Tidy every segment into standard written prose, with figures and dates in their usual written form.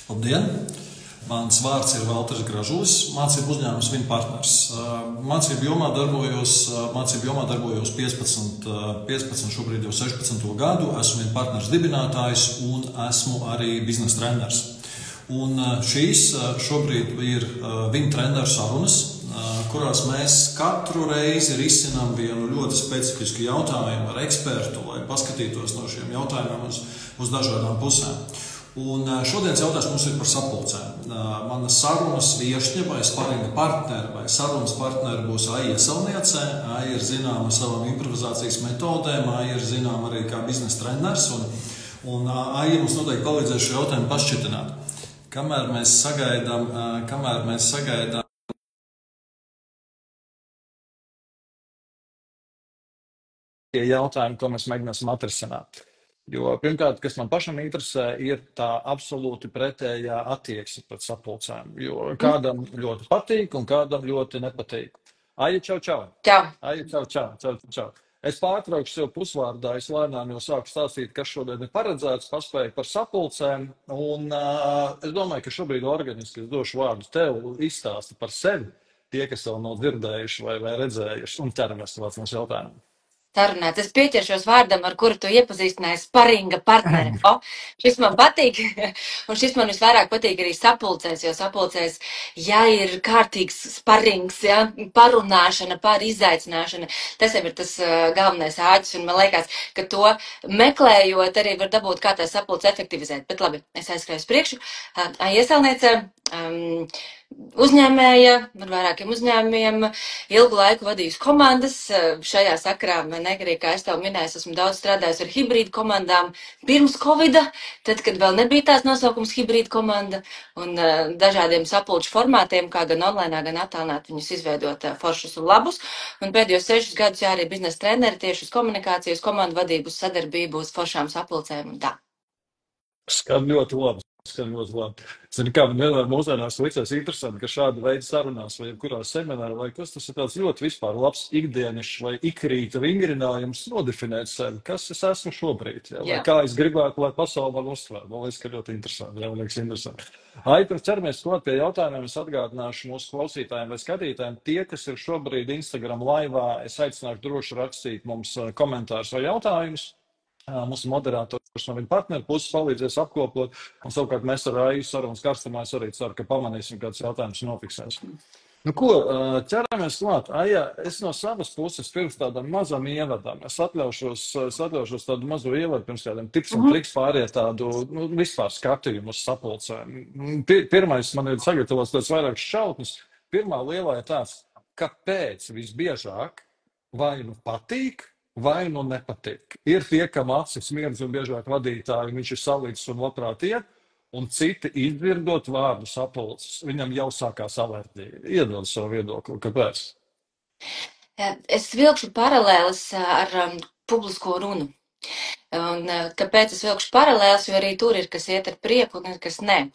Labdien! Mans vārds ir Valters Gražulis, mācību uzņēmums viņa partners. Mācību jomā darbojos 15, šobrīd jau 16. gadu, esmu viņa partners dibinātājs un esmu arī biznesa treneris. Un šīs šobrīd ir viņa treneru sarunas, kurās mēs katru reizi risinām vienu ļoti specifisku jautājumu ar ekspertu, lai paskatītos no šiem jautājumiem uz dažādām pusēm. Un šodienas jautājums mums ir par sapulcēm. Mana sarunas viešņa vai sparinga partneri vai sarunas partneri būs Aija Salniece. Aija ir zināma savām improvizācijas metodēm, Aija ir zināma arī kā biznesa treneris, un Aija mums noteikti palīdzēs šo jautājumu pašķitināt. Kamēr mēs sagaidām tie jautājumi, ko mēs mēģināsim atrisināt. Jo pirmkārt, kas man pašam interesē, ir tā absolūti pretējā attieksme pret sapulcēm. Jo kādam ļoti patīk un kādam ļoti nepatīk. Aija, čau, čau! Čau! Aija, čau! Es pārtraukšu sev pusvārdā, es lēnām jau sāku stāstīt, kas šodien ir paredzēts, paspēju par sapulcēm. Un es domāju, ka šobrīd organiski es došu vārdu tev, izstāsti par sevi, tie, kas vēl nav dzirdējuši vai redzējuši, un ķeramies savāc mums jautājumu. Sarunāts. Es pieķeršos vārdam, ar kuru tu iepazīstināji, sparinga partneri. Šis man patīk, un šis man visvairāk patīk arī sapulcēs, jo sapulcēs, ja ir kārtīgs sparings, ja, parunāšana, izaicināšana, tas jau ir tas galvenais āķis, un man liekas, ka to meklējot arī var dabūt, kā tā sapulce efektivizēt. Bet labi, es aizskrēju uz priekšu. Aija Salniece, uzņēmēja, ar vairākiem uzņēmumiem, ilgu laiku vadījusi komandas. Šajā sakrā, arī, kā es tev minēju, esmu daudz strādājusi ar hibrīdu komandām pirms Covida, tad, kad vēl nebija tās nosaukums hibrīdu komanda, un dažādiem sapulču formātiem, kā gan online, gan attālināt viņus izveidot foršus un labus. Un pēdējos 6 gadus arī biznesa treneri tieši uz komunikācijas, komandu vadību, uz sadarbību, uz foršām sapulcēm un tā. Skan ļoti labi. Zini, kā man vienmēr mūsdienās liksies interesanti, ka šāda veida sarunās vai kurā seminārā, vai kas tas ir tāds ļoti vispār labs ikdienišs vai ikrīta vingrinājums nodefinēt sevi, kas es esmu šobrīd, ja, vai kā es gribētu, lai pasauli man uztver. Man liekas, ka ļoti interesanti. Ai, pirms ķeramies klāt pie jautājumiem, es atgādināšu mūsu klausītājiem vai skatītājiem, tie, kas ir šobrīd Instagram laivā, es aicināšu droši rakstīt mums komentārus vai jautājumus. Mūsu moderators no viņa partneru puses palīdzēs apkopot, un savukārt mēs ar Aiju sarunas karstumā es arī ceru, ka pamanīsim, kāds jautājums nofiksēs. Nu ko, ķeramies klāt. Aija, es no savas puses pirms tādam mazam ievadam, es atļaušos tādu mazu ievadu pirms kādiem tips un triks pāriet tādu, vispār skatījumu uz sapulcēm. Pirmais man ir sagatavots tāds vairākas šautnes. Pirmā lielā ir tāds, kāpēc visbiežāk vai nu patīk, vai nu nepatīk. Ir tie, kam acis miedz un biežāk vadītāji, viņš ir salīdzis un labprāt iet, un citi izdzirdot vārdu sapulces. Viņam jau sākās alerģija. Iedod savu viedokli. Kāpēc? Es vilkšu paralēlis ar publisko runu. Un kāpēc es vilkšu paralēlis, jo arī tur ir, kas iet ar prieku un kas nē.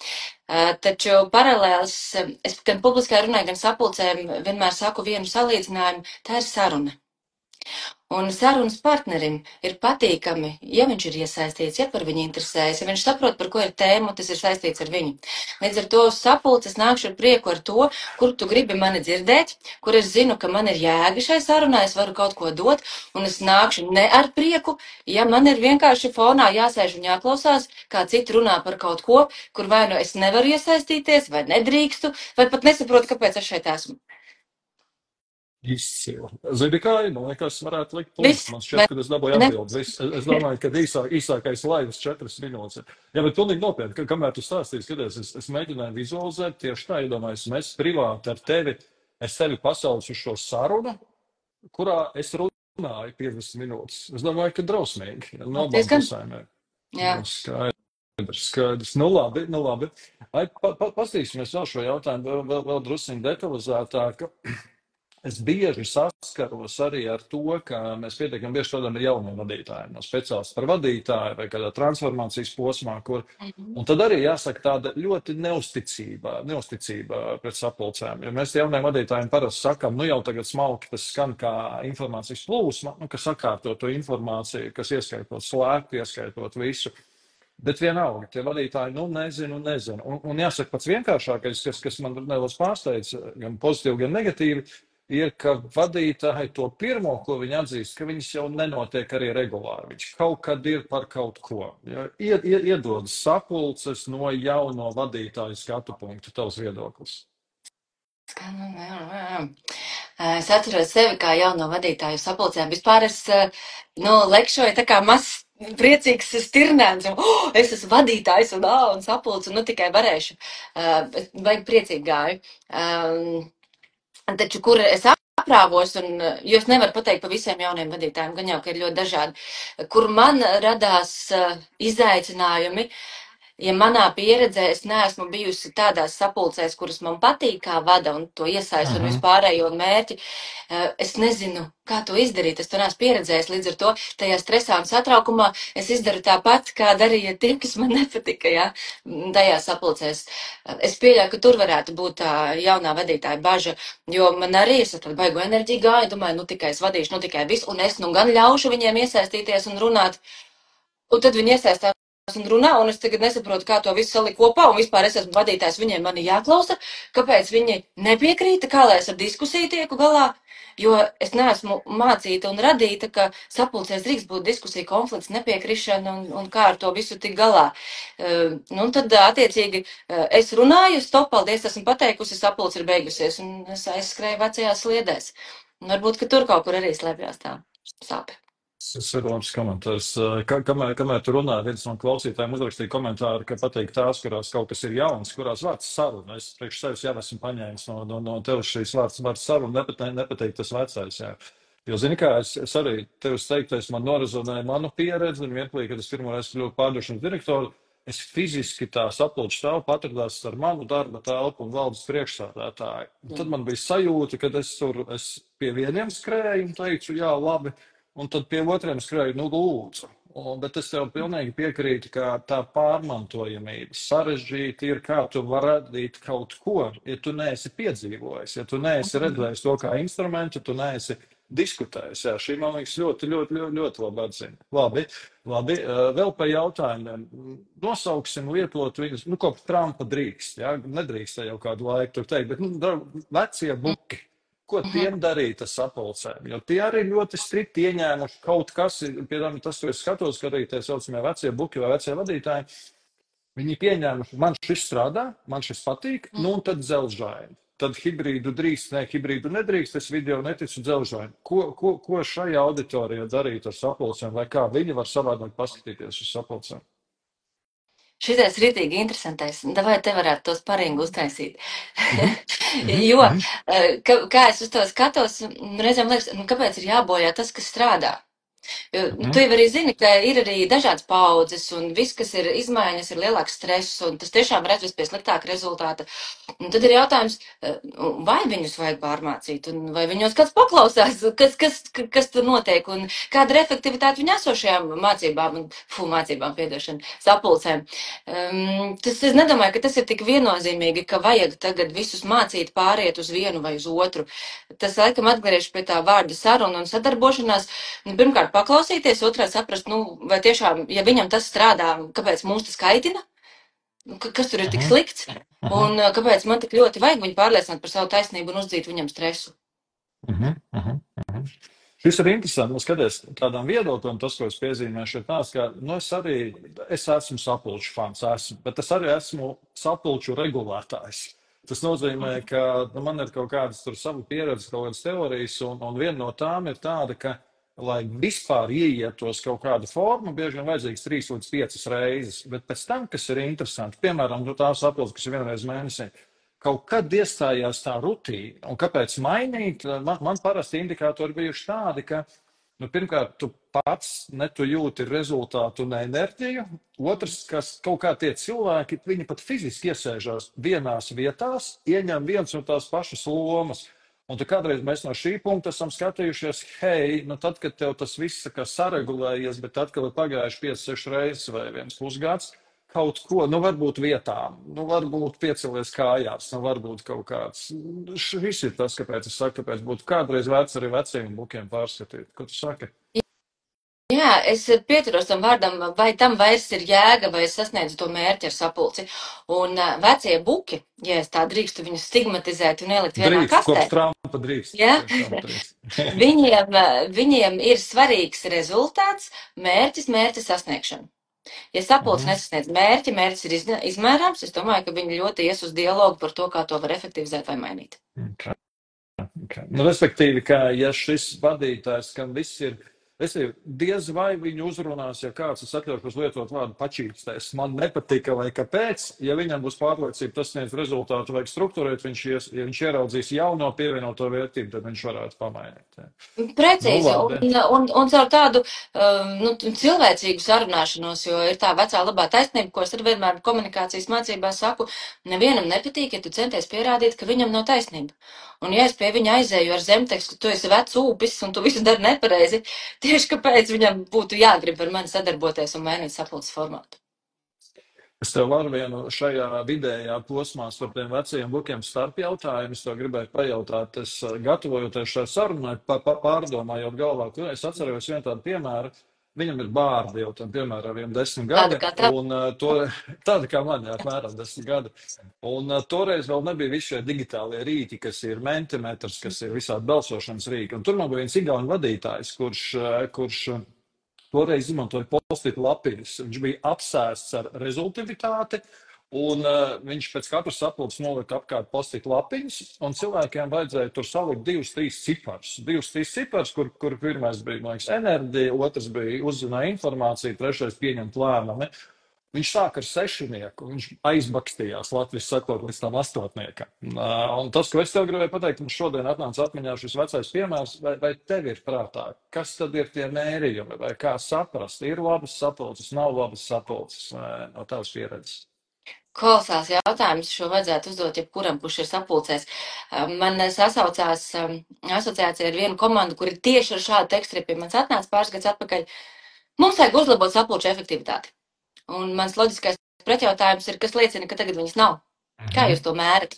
Taču paralēlis, es gan publiskā runā, gan sapulcēm vienmēr saku vienu salīdzinājumu, tā ir saruna. Un sarunas partnerim ir patīkami, ja viņš ir iesaistīts, ja par viņu interesējas, ja viņš saprot, par ko ir tēma, tas ir saistīts ar viņu. Līdz ar to uz sapulces nākšu ar prieku ar to, kur tu gribi mani dzirdēt, kur es zinu, ka man ir jēga šai sarunā, es varu kaut ko dot, un es nākšu ne ar prieku, ja man ir vienkārši fonā jāsēž un jāklausās, kā citi runā par kaut ko, kur vai nu es nevaru iesaistīties, vai nedrīkstu, vai pat nesaprotu, kāpēc es šeit esmu. Izcili. Zini, kā ir? Man liekas, varētu likt punktu. Man šķiet, ka es dabūju atbildes. Es domāju, ka īsākais laivas 4 minūtes. Jā, bet pilnīgi nopietni, kamēr tu stāstīji, skaties, es mēģināju vizualizēt, tieši tā iedomājos, mēs privāti ar tevi, es tevi pasaucu uz šo sarunu, kurā es runāju 50 minūtes. Es domāju, ka drausmīgi. No abām pusēm. Jā. Skaidrs. Nu labi. Pastīsimies vēl šo jautājumu vēl drusciņ detalizētāk. Es bieži saskaros arī ar to, ka mēs pietiekami bieži strādājam ar jauniem vadītājiem, no speciālistu par vadītāju vai kādā transformācijas posmā, un tad arī jāsaka tāda ļoti neusticība pret sapulcēm. Ja mēs jauniem vadītājiem parasti sakam, jau tagad smalki tas skan kā informācijas plūsma, kas sakārto to informāciju, kas ieskaitot slēptu, ieskaitot visu. Bet vienalga, tie vadītāji, nezinu. Un jāsaka, pats vienkāršākais, kas man nedaudz pārsteidz, gan pozitīvi, gan negatīvi, ir, ka vadītāji to pirmo, ko viņi atzīst, ka viņas jau nenotiek arī regulāri. Viņš kaut kad ir par kaut ko. Ja, iedod sapulces no jauno vadītāju skatu punktu, tavs viedoklis. Es atceros sevi kā jauno vadītāju sapulcēm. Vispār es lekšoju tā kā mazs priecīgs stirnēns. Es esmu vadītājs un sapulce, tikai varēšu. Vajag priecīgi gāju. Taču, kur es aprāvos, jo es nevaru pateikt par visiem jauniem vadītājiem, gan jau, ka ir ļoti dažādi, kur man radās izaicinājumi. Ja manā pieredzē es neesmu bijusi tādās sapulcēs, kuras man patīk, kā vada un to iesaistu un vispārējo mērķi, es nezinu, kā to izdarīt. Es to neesmu pieredzējis. Līdz ar to tajā stresā un satraukumā es izdaru tāpat, kā darīja tie, kas man nepatika, ja, tajā sapulcēs. Es pieļauju, ka tur varētu būt tā jaunā vadītāja baža, jo man arī es tad baigu enerģiju gāju, domāju, tikai es vadīšu, tikai visu, un es gan ļaušu viņiem iesaistīties un runāt, un tad viņi iesaistās un runā, un es tagad nesaprotu, kā to visu salikt kopā, un vispār es esmu vadītājs, viņiem mani jāklausa, kāpēc viņi nepiekrīta, kā lai es ar diskusiju tieku galā, jo es neesmu mācīta un radīta, ka sapulcēs drīkst būt diskusija, konflikts, nepiekrišana un kā ar to visu tik galā. Tad, attiecīgi, es runāju, stop, paldies, esmu pateikusi, sapulce ir beigusies, un es aizskrēju vecajās sliedēs. Un varbūt, ka tur kaut kur arī slēpjās tā sāpe. Tas ir labs komentārs. Kamēr tu runā, viens no klausītājiem uzrakstīja komentāru, ka pateikt tās, kurās kaut kas ir jauns, kurās vārds saruna. Es priekš sevis jau esmu paņēmis no tevis šīs vārds saruna, nepateikt tas vecais. Jā. Jo, zini kā, es arī tevis teiktais man norazonēja manu pieredzi, un vienkārši, kad es pirmoreiz kļuvu pārdošanas direktoru, es fiziski tā sapulču telpu atradās ar manu darba telpu un valdes priekšsādātāju. Un tad man bija sajūta, ka es pie vieniem skrēju un teicu, jā, labi. Un tad pie otriem skrēju, lūdzu. Bet es tev pilnīgi piekrītu, ka tā pārmantojamība sarežģīta ir, kā tu vari radīt kaut ko, ja tu neesi piedzīvojis, ja tu neesi redzējis to kā instrumentu, tu neesi diskutējis. Jā, šī, man liekas, ļoti, ļoti, ļoti, ļoti labi atzina. Labi. Vēl par jautājumiem. Nosauksim lietot viņus, kopš Trumpa drīkst, jā, nedrīkst jau kādu laiku tur teikt, bet, vecie buki. Ko tiem darīt ar sapulcēm? Jo tie arī ļoti strikti ieņēmuši kaut kas, piemēram, tas, ko es skatos, ka arī tie saucamie vecie buki vai vecie vadītāji, viņi pieņēmuši, man šis strādā, man šis patīk, un tad dzelžaini. Tad hibrīdu drīkst, hibrīdu nedrīkst, es video neticu dzelžaini. Ko šajā auditorijā darīt ar sapulcēm, vai kā viņi var savādāk paskatīties uz sapulcēm? Šitais ritīgi interesantais. Vai te varētu tos paringu uztaisīt? Jo, kā es uz to skatos, reizēm liekas, kāpēc ir jābojā tas, kas strādā? Tu jau arī zini, ka ir arī dažādas paudzes, un viss, kas ir izmaiņas, ir lielāks stress, un tas tiešām var atvest pie sliktāka rezultāta. Un tad ir jautājums, vai viņus vajag pārmācīt, un vai viņos kāds paklausās, kas tur notiek, un kāda ir efektivitāte viņa esošajām mācībām, sapulcēm. Es nedomāju, ka tas ir tik viennozīmīgi, ka vajag tagad visus mācīt pāriet uz vienu vai uz otru. Tas, laikam, atgriežas pie tā vārda saruna un sadarbošanās. Pirmkārt, paklausīties, otrkārt saprast, vai tiešām, ja viņam tas strādā, kāpēc mums tas kaitina, kas tur ir tik slikts, un kāpēc man tik ļoti vajag viņu pārliecināt par savu taisnību un uzdzīt viņam stresu. Šis ir interesanti, skaties, tādām viedokļiem, tas, ko es piezīmēšu, ir tāds, ka, es esmu sapulču fans, bet es arī esmu sapulču regulētājs. Tas nozīmē, ka man ir kaut kādas tur savu pieredzi, kaut kādas teorijas, un viena no tām ir tāda, ka, lai vispār ieietos kaut kādu formu, bieži vien vajadzīgs 3 līdz 5 reizes. Bet pēc tam, kas ir interesanti, piemēram, tā sapulce, kas ir vienreiz mēnesī, kaut kad iestājās tā rutīna. Un kāpēc mainīt? Man parasti indikātori bijuši tādi, ka, pirmkārt, tu pats tu jūti rezultātu un enerģiju. Otrs, kas kaut kā tie cilvēki, viņi pat fiziski iesēžās vienās vietās, ieņem viens un tās pašas lomas. Un tad kādreiz mēs no šī punkta esam skatījušies, tad, kad tev tas viss saregulējies, bet atkal ir pagājuši 5-6 reizes vai 1 pusgads, kaut ko, varbūt vietām, varbūt piecelies kājās, varbūt kaut kāds. Šis ir tas, kāpēc es saku, kāpēc būtu kādreiz vērts arī veciem bukiem pārskatīt. Ko tu saki? Jā, es pieturos tam vārdam, vai tam vairs ir jēga, vai es sasniedzu to mērķi ar sapulci. Un vecie buki, ja es tā drīkstu viņus stigmatizēt un ielikt vienā Drīkst, kastē, kopš Trumpa drīkst. ja? Tiešām drīkst. viņiem ir svarīgs rezultāts, mērķa sasniegšana. Ja sapulce nesasniedz mērķis ir izmērāms, es domāju, ka viņi ļoti ies uz dialogu par to, kā to var efektivizēt vai mainīt. Okay. Nu, respektīvi, ka ja šis vadītājs, kam viss ir, es jau diez vai viņu uzrunās, ja kāds, es atļaušos lietot vārdu pačīkstēs, man nepatika vai kāpēc, ja viņam būs pārliecība, tas sniedz rezultātu, vajag struktūrēt, ja viņš ieraudzīs jauno pievienoto vērtību, tad viņš varētu pamainīt. Ja. Precīzi, Nu, un caur tādu cilvēcīgu sarunāšanos, jo ir tā vecā labā taisnība, ko es arī vienmēr komunikācijas mācībās saku, nevienam nepatīk, ja tu centies pierādīt, ka viņam nav taisnība. Un ja es pie viņa aizēju ar zemtekstu, tu esi vecs ūpis un tu visu dari nepareizi, tieši kāpēc viņam būtu jāgrib ar mani sadarboties un mainīt sapulces formātu. Es tev varu vienu šajā vidējā posmā par tiem vecajiem bukiem starp jautājumu. Es tev gribēju pajautāt, es gatavojoties šai sarunai, pārdomājot galvā, kur es atceros vienu tādu piemēru. Viņam ir bārdi jau tam, piemēram, 10 gadi, un tāda kā man, jā, apmēram 10 gadi. Un toreiz vēl nebija visi šie digitālie rīki, kas ir mentimetrs, kas ir visādi balsošanas rīki. Un tur man bija viens igauņu vadītājs, kurš toreiz izmantoja post-it lapiņas. Viņš bija apsēsts ar rezultātivitāti, un viņš pēc katras sapulces nolika apkārt post-it lapiņas, un cilvēkiem vajadzēja tur salikt 2-3 ciparus. 2-3 ciparus, kur pirmais bija, man liekas, enerģija, otrs bija uzzināja informāciju, trešais pieņemt lēmumu. Viņš sāk ar 6, viņš aizbakstījās, Latvijas sakot, līdz tam 8. Un tas, ko es tev gribēju pateikt, mums šodien atnāca atmiņā šis vecais piemērs, vai tev ir prātā, kas tad ir tie mērījumi, vai kā saprast, ir labas sapulces, nav labas sapulces no tavas pieredzes? Kolosāls jautājums, šo vajadzētu uzdot jebkuram, kurš ir sapulcēs. Man sasaucās asociācija ar vienu komandu, kuri tieši ar šādu tekstu pie manis atnāca pāris gadus atpakaļ. Mums vajag uzlabot sapulču efektivitāti. Un mans loģiskais pretjautājums ir, kas liecina, ka tagad viņas nav. Kā jūs to mērat?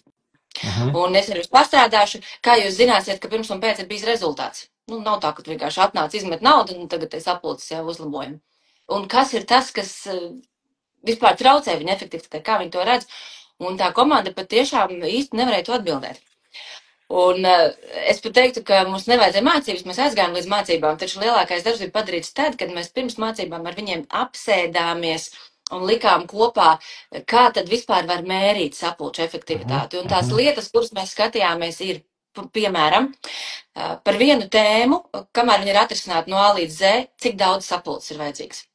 Un es ar jūs pastrādāšu, kā jūs zināsiet, ka pirms un pēc ir bijis rezultāts. Nu, nav tā, ka tu vienkārši atnāc, izmet naudu un tagad es sapulces jau uzlabojam. Un kas ir tas, kas vispār traucē viņa efektivitātei, kā viņi to redz? Un tā komanda patiešām īsti nevarēja to atbildēt. Un es pat teiktu, ka mums nevajadzēja mācības, mēs aizgājām līdz mācībām, taču lielākais darbs bija padarīts tad, kad mēs pirms mācībām ar viņiem apsēdāmies un likām kopā, kā tad vispār var mērīt sapulču efektivitāti. Un tās lietas, kuras mēs skatījāmies, ir, piemēram, par vienu tēmu, kamēr viņi ir atrisināti no A līdz Z, cik daudz sapulces ir vajadzīgs.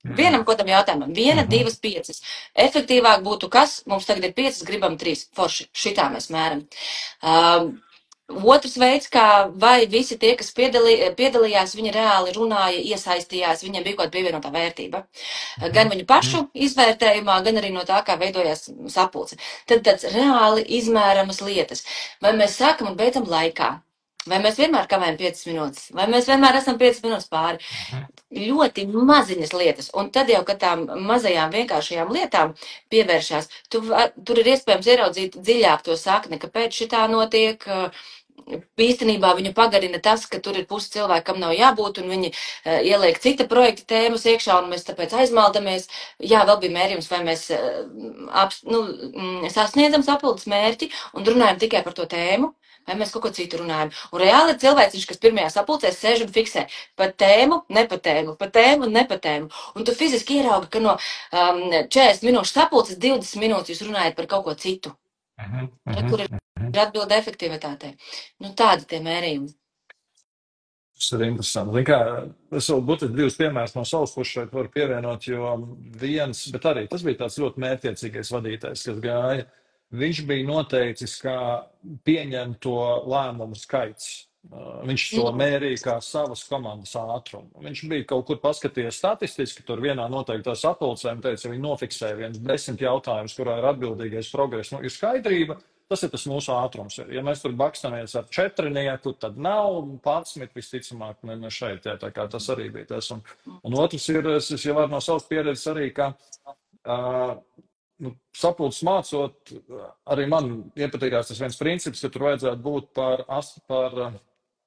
Vienam kodam jautājumam, 1, 2, 5. Efektīvāk būtu kas? Mums tagad ir 5, gribam 3. Forši, šitā mēs mēram. Otrs veids, kā vai visi tie, kas piedalījās, viņi reāli runāja, iesaistījās, viņiem bija kaut kāda pievienotā vērtība. Gan viņu pašu izvērtējumā, gan arī no tā, kā veidojās sapulce. Tad tāds reāli izmēramas lietas. Vai mēs sākam un beidzam laikā? Vai mēs vienmēr kavējam 5 minūtes? Vai mēs vienmēr esam 5 minūtes pāri? Ļoti maziņas lietas. Un tad jau, kad tām mazajām vienkāršajām lietām pievēršās, tur ir iespējams ieraudzīt dziļāk to sakni, kāpēc šitā notiek. Īstenībā viņu pagarina tas, ka tur ir pusi cilvēku, kam nav jābūt, un viņi ieliek cita projekta tēmas iekšā, un mēs tāpēc aizmaldamies. Jā, vēl bija mērījums, vai mēs sasniedzam sapulces mērķi un runājam tikai par to tēmu, vai mēs kaut ko citu runājam. Un reāli ir cilvēciņš, kas pirmajā sapulcē sēž un fiksē pa tēmu, ne pa tēmu, pa tēmu, ne pa tēmu. Un tu fiziski ieraugi, ka no 40 minūšu sapulces 20 minūtes jūs runājat par kaut ko citu. Kur ir atbilde efektivitātei. Nu, tādi tie mērījumi. Tas ir interesanti. Es vēl būtu 2 piemērus no savas puses šeit varu pievienot, jo viens, bet arī tas bija tāds ļoti mērķiecīgais vadītājs, kas gāja. Viņš bija noteicis, kā pieņemto lēmumu skaits. Viņš to mērīja kā savas komandas ātrumu. Viņš bija kaut kur paskatījies statistiski, tur vienā noteiktā sapulcē, un teica, viņi nofiksēja viens 10 jautājumus, kurā ir atbildīgais progress. Nu, ir skaidrība, tas ir tas mūsu ātrums. Ja mēs tur bakstamies ar 4, tad nav 11, visticamāk, ne šeit, jā, tā kā tas arī bija tas. Un otrs ir, es jau varu no savas pieredzes arī, ka sapulces mācot, arī man iepatīkās tas viens princips, ka tur vajadzētu būt par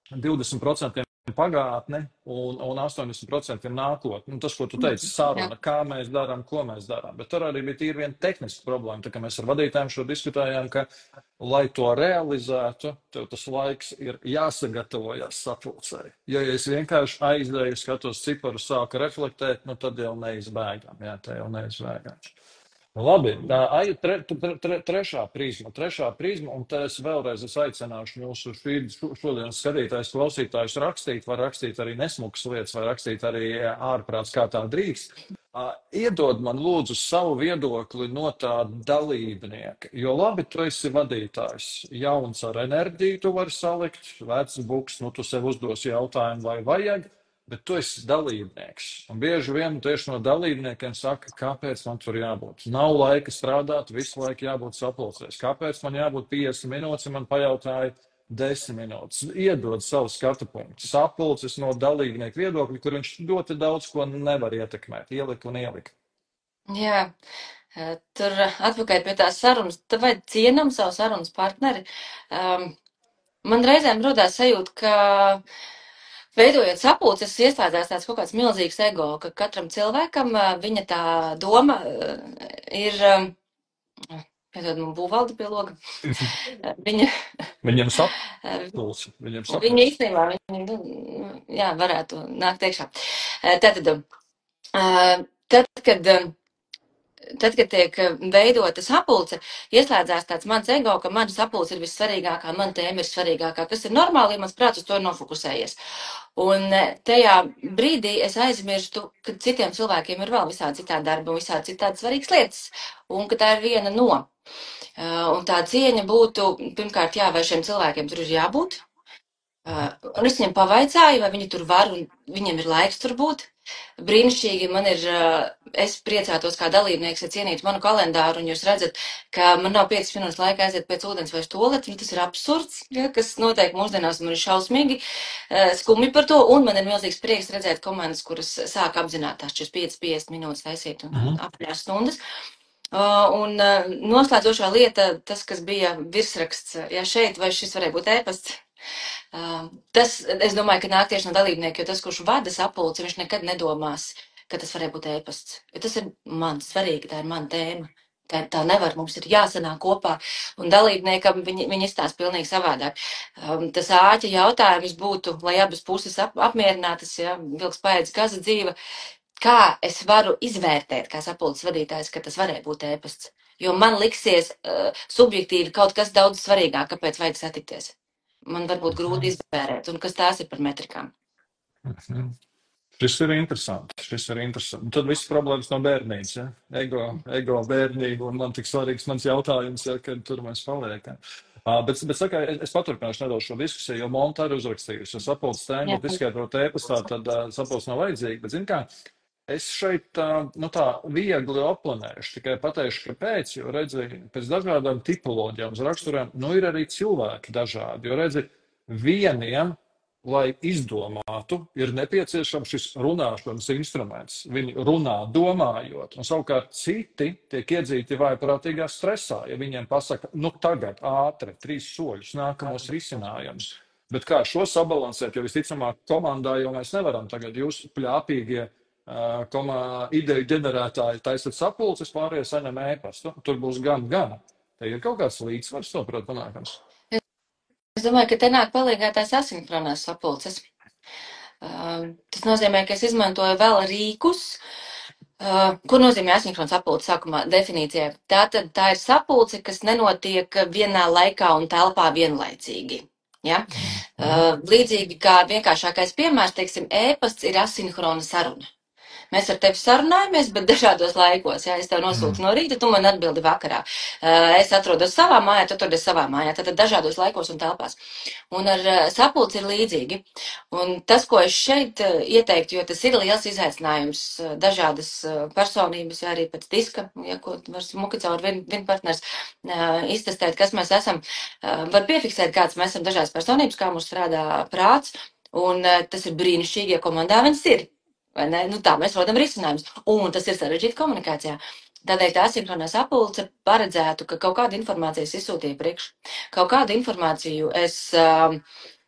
20% pagātne un 80% ir nākotne. Tas, ko tu teici, saruna, kā mēs darām, ko mēs darām. Bet tur arī bija tīri viena tehniska problēma. Tā kā mēs ar vadītājiem šo diskutējām, ka, lai to realizētu, tev tas laiks ir jāsagatavojas sapulcei. Jo, ja es vienkārši aizēju, skatos ciparu, sāku reflektēt, tad jau neizbēgam. Jā, tā jau neizbēgam. Labi, trešā prizma, un te es vēlreiz aicināšu mūsu šodienas skatītājus, klausītājus rakstīt, var rakstīt arī nesmukas lietas, vai rakstīt arī ārprāts, kā tā drīkst. Iedod man lūdzu savu viedokli no tā dalībnieka, jo labi, tu esi vadītājs, jauns ar enerģiju tu vari salikt, vecs buks, tu sev uzdosi jautājumu, vai vajag, bet tu esi dalībnieks. Un bieži vien tieši no dalībniekiem saka, kāpēc man tur jābūt. Nav laika strādāt, visu laiku jābūt sapulcēs. Kāpēc man jābūt 50 minūtes, ja man pajautāja 10 minūtes. Iedod savu skatu punktu. Sapulces no dalībnieku viedokļa, kur viņš ļoti daudz ko nevar ietekmēt. Ielika un ielika. Jā, tur atpakaļ pie tās sarunas. Tad vai cienam savu sarunas partneri? Man reizēm rodās sajūta, ka veidojot sapulces, ieslēdzās tāds kaut kāds milzīgs ego, ka katram cilvēkam viņa tā doma ir, piedod man būvaldi pie loga, Viņam sapulce, viņa īstenībā, jā, varētu nākt iekšā. Tad, kad tiek veidota sapulce, ieslēdzās tāds mans ego, ka mana sapulce ir vissvarīgākā, mana tēma ir svarīgākā, kas ir normāli, ja mans prāts uz to ir nofokusējies. Un tajā brīdī es aizmirstu, ka citiem cilvēkiem ir vēl visādi citādi darbi un visādi citādi svarīgas lietas, un ka tā ir viena no. Un tā cieņa būtu, pirmkārt, jā, vai šiem cilvēkiem tur ir jābūt. Un es viņiem pavaicāju, vai viņi tur var un viņiem ir laiks tur būt. Brīnišķīgi man ir, es priecātos kā dalībnieks, ja cienītu manu kalendāru, un jūs redzat, ka man nav 5 minūtes laika aiziet pēc ūdens vai stolets, tas ir absurds, ja, kas notiek mūsdienās, man ir šausmīgi skumji par to, un man ir milzīgs prieks redzēt komandas, kuras sāk apzināt tās 45-50 minūtes taisīt un apļās stundas. Un noslēdzošā lieta, tas, kas bija virsraksts, ja šeit, vai šis varēja būt ēpasts, tas, es domāju, ka nāk tieši no dalībnieku, jo tas, kurš vada sapulci, viņš nekad nedomās, ka tas varēja būt ēpasts. Jo tas ir man svarīgi, tā ir mana tēma. Tā nevar, mums ir jāsanāk kopā, un dalībniekam viņi izstāsta pilnīgi savādāk. Tas āķa jautājums būtu, lai abas puses apmierinātas, ja vilks paēdz kaza dzīve, kā es varu izvērtēt, kā sapulces vadītājs, ka tas varēja būt ēpasts. Jo man liksies subjektīvi kaut kas daudz svarīgāk, kāpēc vajag satikties. Man varbūt grūti izvērēt, un kas tās ir par metrikām. Šis ir interesants. Tad viss problēmas no bērnības, ja? Ego bērnība, un man tik svarīgs mans jautājums, ja, kad tur mēs paliekam. Bet saka, es paturpināšu nedaudz šo diskusiju, jo Monta ir uzrakstījusi. Ja sapulces tēmu būtu izskaidrot ēpastā, tad sapulces nav vajadzīga. Bet, zin kā, es šeit tā viegli oplanēšu, tikai pateikšu, kāpēc, jo redzi, pēc dažādām tipoloģijām, uz raksturiem, ir arī cilvēki dažādi, jo redzi, vieniem, lai izdomātu, ir nepieciešams šis runāšanas instruments. Viņi runā domājot, un savukārt citi tiek iedzīti vājprātīgā stresā, ja viņiem pasaka, tagad ātri, 3 soļus, nākamos risinājumus. Bet kā šo sabalansēt, jo visticamāk komandā jau mēs nevaram tagad jūs pļāpīgie ideju ģenerētāji taisat sapulces, pārējie saņem ēpastu. Tur būs gan. Te ir kaut kāds līdzsvars, saprot, panākams. Es domāju, ka te nāk palīgā tās asinhronās sapulces. Tas nozīmē, ka es izmantoju vēl rīkus. Ko nozīmē asinhrona sapulce sākumā definīcijā? Tā ir sapulce, kas nenotiek vienā laikā un telpā vienlaicīgi. Ja? Līdzīgi kā vienkāršākais piemērs, teiksim, ēpasts ir asinhrona saruna. Mēs ar tevi sarunājamies, bet dažādos laikos. Ja es tev nosūtu no rīta, tu man atbildi vakarā. Es atrodos savā mājā, tu atrodies savā mājā. Tad dažādos laikos un telpās. Un ar sapulci ir līdzīgi. Un tas, ko es šeit ieteiktu, jo tas ir liels izaicinājums, dažādas personības, ja arī pēc diska, ja, ko var smuki caur vienu partners iztestēt, kas mēs esam, var piefiksēt, kāds mēs esam dažādas personības, kā mums strādā prāts. Un tas ir brīnišķīgi, ja komandā viņas ir. Tā mēs rodam risinājumus, un tas ir sarežģīti komunikācijā. Tādēļ tā asinhronā sapulce paredzētu, ka kaut kādu informāciju es izsūtīju priekš, kaut kādu informāciju es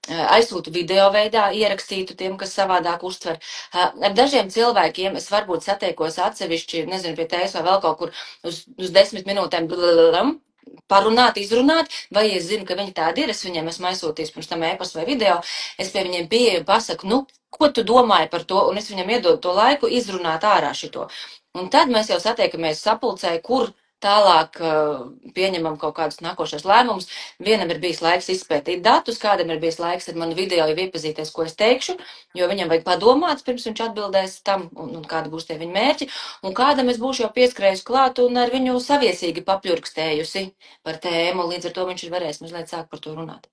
aizsūtu video veidā, ierakstītu tiem, kas savādāk uztver. Ar dažiem cilvēkiem es varbūt satiekos atsevišķi, nezinu, pie tējas vai vēl kaut kur uz 10 minūtēm parunāt, izrunāt, vai es zinu, ka viņi tādi ir, es viņiem esmu aizsūtījis pirms tam e-pastu vai video, es pie viņiem pieeju un pasaku, nu, ko tu domāji par to, un es viņam iedodu to laiku izrunāt ārā šito. Un tad mēs jau satiekamies sapulcē, kur tālāk pieņemam kaut kādus nākošos lēmumus. Vienam ir bijis laiks izpētīt datus, kādam ir bijis laiks ar manu video jau iepazīties, ko es teikšu, jo viņam vajag padomāt, pirms viņš atbildēs tam, un kādi būs tie viņa mērķi, un kādam es būšu jau pieskrējusi klāt un ar viņu saviesīgi papļurkstējusi par tēmu, līdz ar to viņš ir varējis mazliet sākt par to runāt.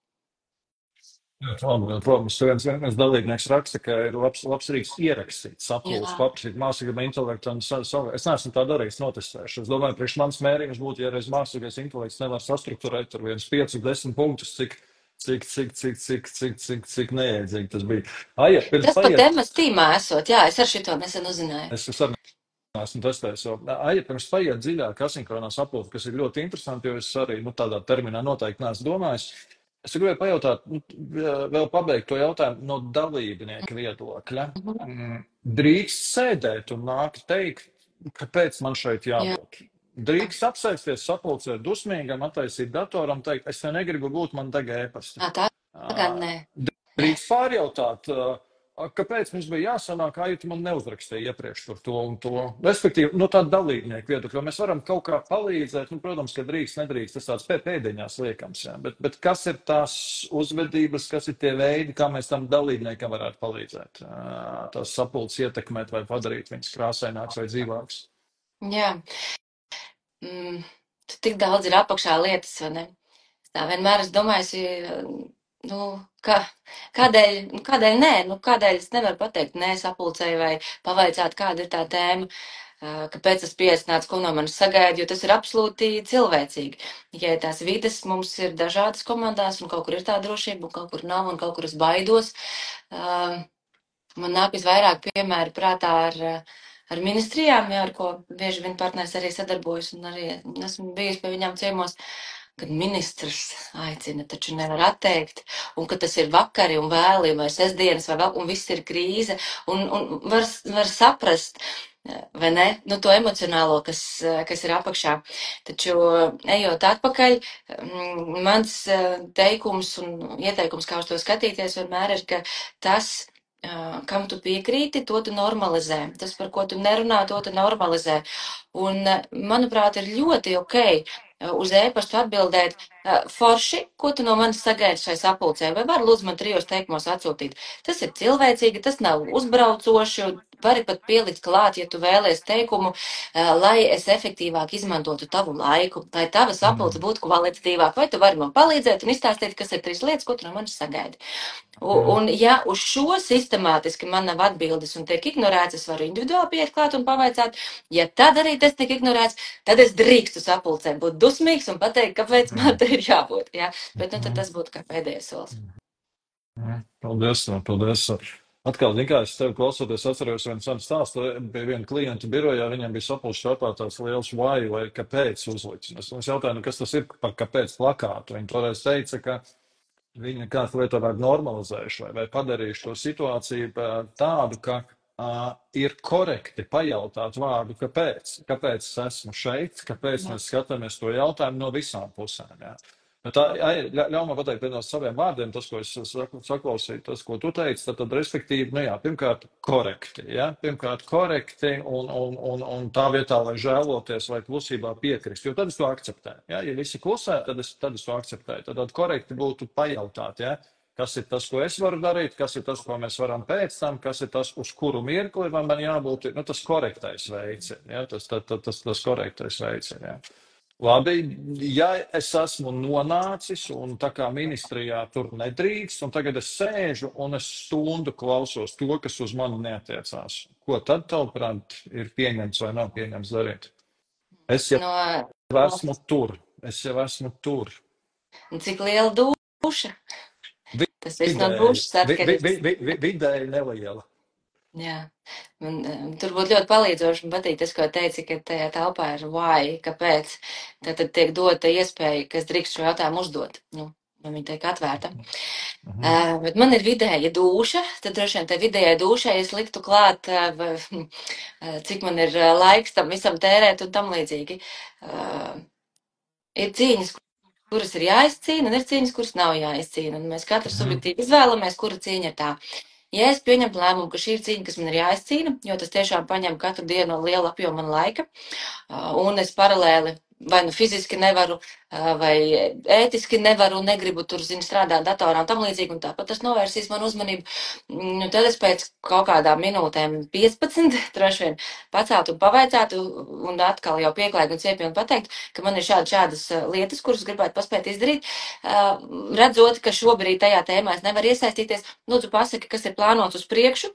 Protams, viens dalībnieks raksta, ka ir labs rīks ierakstīt, sapulci, paprasīt mākslīgam intelektam. Es neesmu tā darījis, notestējuši. Es domāju, priekš mans mērījums būtu, ja reiz mākslīgais intelekts nevar sastrukturēt ar viens 5, 10 punktus, cik neiedzīgi tas bija. Tas pat MS tīmā esot, jā, es ar šito nesen uzzināju. Es arī esmu testējis. Pirms paiet dziļāk asinhronā sapulce, kas ir ļoti interesanti, jo es arī tādā terminā noteikti neesmu domājis. Es gribēju pajautāt, vēl pabeigt to jautājumu no dalībnieka viedokļa. Drīkst sēdēt un nākt teikt, kāpēc man šeit jābūt? Drīkst apsēsties sapulcē dusmīgam, attaisīt datoram, teikt, es te negribu būt, man deg e-pasta. Tā gan nē. Drīkst pārjautāt, kāpēc mums bija jāsanāk, ja tu man neuzrakstīji iepriekš par to un to. Respektīvi, no tāda dalībnieku viedokļa, mēs varam kaut kā palīdzēt, protams, ka drīkst, nedrīkst, tas tāds pēdiņās liekams, jā. Bet kas ir tās uzvedības, kas ir tie veidi, kā mēs tam dalībniekam varētu palīdzēt? Tās sapulces ietekmēt vai padarīt viņas krāsaināks vai dzīvāks? Jā. Tik daudz ir apakšā lietas, vai ne? Tā vienmēr es domāju, kādēļ nē? Kādēļ es nevaru pateikt nē sapulcēji vai pavaicāt, kāda ir tā tēma, kāpēc tas pieaicināts, ko no manis sagaida, jo tas ir absolūti cilvēcīgi. Ja tās vides mums ir dažādas komandās un kaut kur ir tā drošība un kaut kur nav un kaut kur es baidos, man nāk visvairāk piemēri prātā ar ministrijām, ar ko bieži vien partners arī sadarbojas un arī esmu bijusi pie viņām ciemos, kad ministrs aicina, taču nevar atteikt, un ka tas ir vakari un vēli vai sestdienas vai vēl, un viss ir krīze, un var saprast, vai ne, to emocionālo, kas ir apakšā. Taču, ejot atpakaļ, mans teikums un ieteikums, kā uz to skatīties, vienmēr ir, ka tas, kam tu piekrīti, to tu normalizē. Tas, par ko tu nerunā, to tu normalizē. Un, manuprāt, ir ļoti ok uz e-pastu atbildēt, forši, ko tu no manis sagaidi šai sapulcē, vai var lūdzu man 3 teikumos atsūtīt. Tas ir cilvēcīgi, tas nav uzbraucoši, vari pat pielikt klāt, ja tu vēlies teikumu, lai es efektīvāk izmantotu tavu laiku, lai tava sapulce būtu kvalitatīvāk, vai tu vari man palīdzēt un izstāstīt, kas ir 3 lietas, ko tu no manis sagaidi. Un ja uz šo sistemātiski man nav atbildes un tiek ignorēts, es varu individuāli pieiet klāt un pavaicāt. Ja tad arī tas tiek ignorēts, tad es drīkstu sapulcē būt dusmīgs un pateikt, kāpēc man te ir jābūt. Ja? Bet tad tas būtu kā pēdējais solis. Paldies. Atkal, kā es tevi klausoties, atceros vienu senu stāstu, bija viena klienta birojā, viņam bija sapulces starpā tāds liels why vai kāpēc uzlicis. Es jautāju, kas tas ir par kāpēc plakātu. Viņi toreiz teica, ka viņi kāds lietu vajag normalizējuši vai padarījuši to situāciju tādu, ka ir korekti pajautāt vārdu, kāpēc. Kāpēc es esmu šeit, kāpēc mēs skatāmies to jautājumu no visām pusēm. Jā. Ļauj man pateikt no saviem vārdiem, tas, ko es saklausīju, tas, ko tu teici, tad respektīvi, pirmkārt, korekti. Ja? Pirmkārt, korekti un tā vietā, lai žēloties vai klusībā piekrist, jo tad es to akceptēju. Ja? Ja visi klusē, tad es to akceptēju. Tad korekti būtu pajautāt, ja? Kas ir tas, ko es varu darīt, kas ir tas, ko mēs varam pēc tam, kas ir tas, uz kuru mirkli man jābūt, tas korektais veids. Ja? Tas korektais veids. Ja? Labi, ja es esmu nonācis un tā kā ministrijā tur nedrīkst, un tagad es sēžu un es stundu klausos to, kas uz mani neatiecās, ko tad, tavuprāt, ir pieņemts vai nav pieņemts darīt? Es jau esmu tur. Cik liela duša? Tas viss no dušas atkarīgs. Vidēji neliela. Jā, tur būtu ļoti palīdzoši un patīk tas, ko teici, ka tajā telpā ir why, kāpēc. Tad tiek dota iespēja, kas drīkst šo jautājumu uzdot. viņa tiek atvērta. Bet man ir vidēja dūša, tad droši vien tai vidējai dūšai es liktu klāt, cik man ir laiks tam visam tērēt un tam līdzīgi. Ir cīņas, kuras ir jāizcīna, un ir cīņas, kuras nav jāizcīna. Un mēs katrs subjektīvi izvēlamies, kura cīņa ir tā. Ja es pieņemtu lēmumu, ka šī ir cīņa, kas man ir jāizcīna, jo tas tiešām paņem katru dienu lielu apjomu man laika, un es paralēli vai nu fiziski nevaru, vai ētiski nevaru, negribu tur, strādāt datorā un tam līdzīgi, un tāpat tas novērsīs manu uzmanību. Tad es pēc kaut kādām minūtēm 15 droši vien paceltu un pavaicātu, un atkal jau pieklājīgi un ciepīgi pateikt, ka man ir šādas lietas, kuras gribētu paspēt izdarīt. Redzot, ka šobrīd tajā tēmā es nevaru iesaistīties, lūdzu pasaki, kas ir plānots uz priekšu.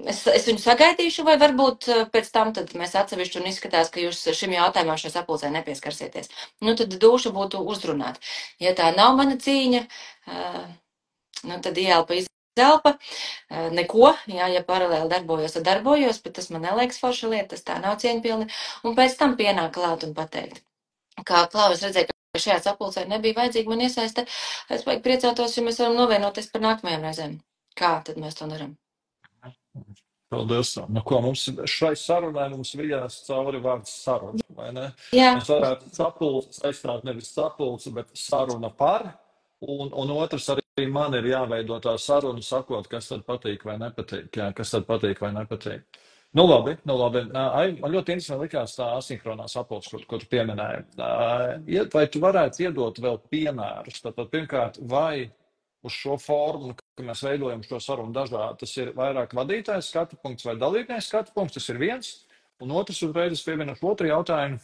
Es viņu sagaidīšu, vai varbūt pēc tam tad mēs atsevišķi un izskatās, ka jūs šim jautājumam šai sapulcē nepieskarsieties. Tad dūša būtu uzrunāt. Ja tā nav mana cīņa, tad ieelpa izelpa, neko, ja paralēli darbojos, bet tas man neliekas forša lieta, tas tā nav cieņpilni, un pēc tam pienāk klāt un pateikt. Kā Klau, es redzēju, ka šajā sapulcē nebija vajadzīga man iesaiste, es baigi priecātos, ja mēs varam novienoties par nākamajām reizēm. Kā tad mēs to darām? Paldies. Ko mums šai sarunai mums vijās cauri vārds saruna, vai ne? Jā. Mēs varētu sapulci saistāt nevis sapulci, bet saruna par, un otrs arī man ir jāveido tā saruna, sakot, kas tad patīk vai nepatīk. Jā, kas tad patīk vai nepatīk. Labi. Man ļoti interesanti likās tā asinhronā sapulce, ko tu pieminēji. Vai tu varētu iedot vēl piemērus? Tātad pirmkārt, vai uz šo formu, ka mēs veidojam šo sarunu dažādi. Tas ir vairāk vadītājs skatu punkts vai dalībnieks skatu punkts, tas ir viens. Un otrs uzreiz es pievienošu otru jautājumu.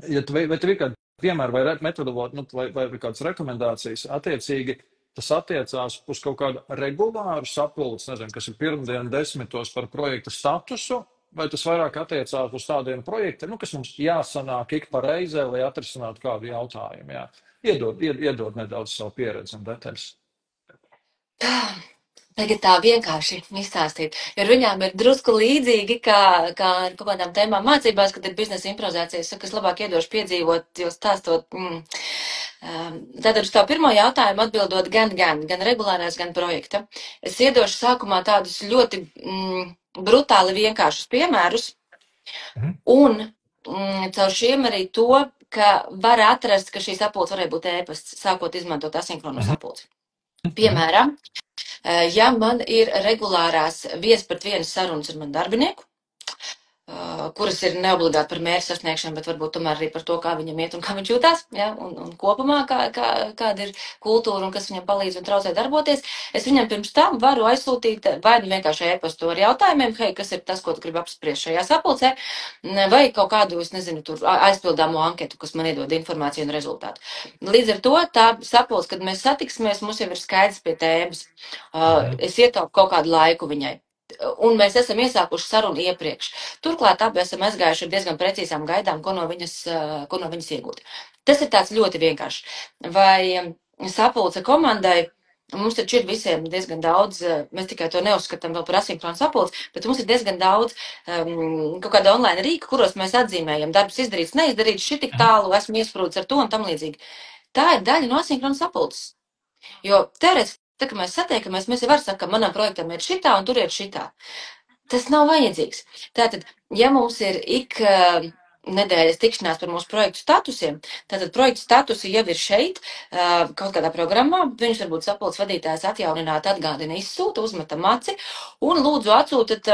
Vai tev ir kādi piemēri vai metodoloģi, vai kādas rekomendācijas attiecīgi, tas attiecās uz kaut kādu regulāru sapulci, nezinu, kas ir pirmdien 10 par projekta statusu, vai tas vairāk attiecās uz tādiem projektiem, kas mums jāsanāk ik pa reizē, lai atrisinātu kādu jautājumu. Jā. Iedod nedaudz savu pieredzi un detaļas. Tagad tā vienkārši izstāstīt, jo viņām ir drusku līdzīgi, kā ar kaut kādām tēmām mācībās, kad ir biznesa improvizācijas, es labāk iedošu piedzīvot, jo stāstot. Tātad uz tā pirmo jautājumu atbildot gan regulārās, gan projekta. Es iedošu sākumā tādus ļoti brutāli vienkāršus piemērus, un caur šiem arī to, ka var atrast, ka šī sapulce varēja būt ēpasts, sākot izmantot asinhronu sapulci. Piemēram, ja man ir regulārās 1-pret-1 sarunas ar manu darbinieku, kuras ir neobligāti par mērķu sasniegšanu, bet varbūt tomēr arī par to, kā viņam iet un kā viņš jūtās, ja, un kopumā kāda ir kultūra un kas viņam palīdz un traucē darboties, es viņam pirms tam varu aizsūtīt vai nu vienkārši e-pastu ar jautājumiem, hei, kas ir tas, ko tu gribi apspriest šajā sapulcē, vai kaut kādu, es nezinu, tur aizpildāmo anketu, kas man iedod informāciju un rezultātu. Līdz ar to tā sapulce, kad mēs satiksimies, mums jau ir skaidrs pie tēmas. Es ietaupu kaut kādu laiku viņai. Un mēs esam iesākuši sarunu iepriekš. Turklāt abi esam aizgājuši ar diezgan precīzām gaidām, ko no viņas iegūt. Tas ir tāds ļoti vienkārši. Vai sapulce komandai, mums taču ir visiem diezgan daudz, mēs tikai to neuzskatām vēl par asinhronu sapulci, bet mums ir diezgan daudz kaut kāda online rīka, kuros mēs atzīmējam darbs izdarīts, neizdarīts, šī tik tālu, esmu iesprūdis ar to un tam līdzīgi. Tā ir daļa no asinhronu sapulces. Jo teorētiski, tā, ka mēs satiekamies, mēs jau varam sakāt, ka manam projektam ir šitā un tur ir šitā. Tas nav vajadzīgs. Tātad, ja mums ir ik nedēļas tikšanās par mūsu projektu statusiem, tātad projektu statusi jau ir šeit, kaut kādā programmā, viņš varbūt sapulces vadītājs atjaunināt, atgādina, izsūta, uzmetam aci, un lūdzu atsūtat,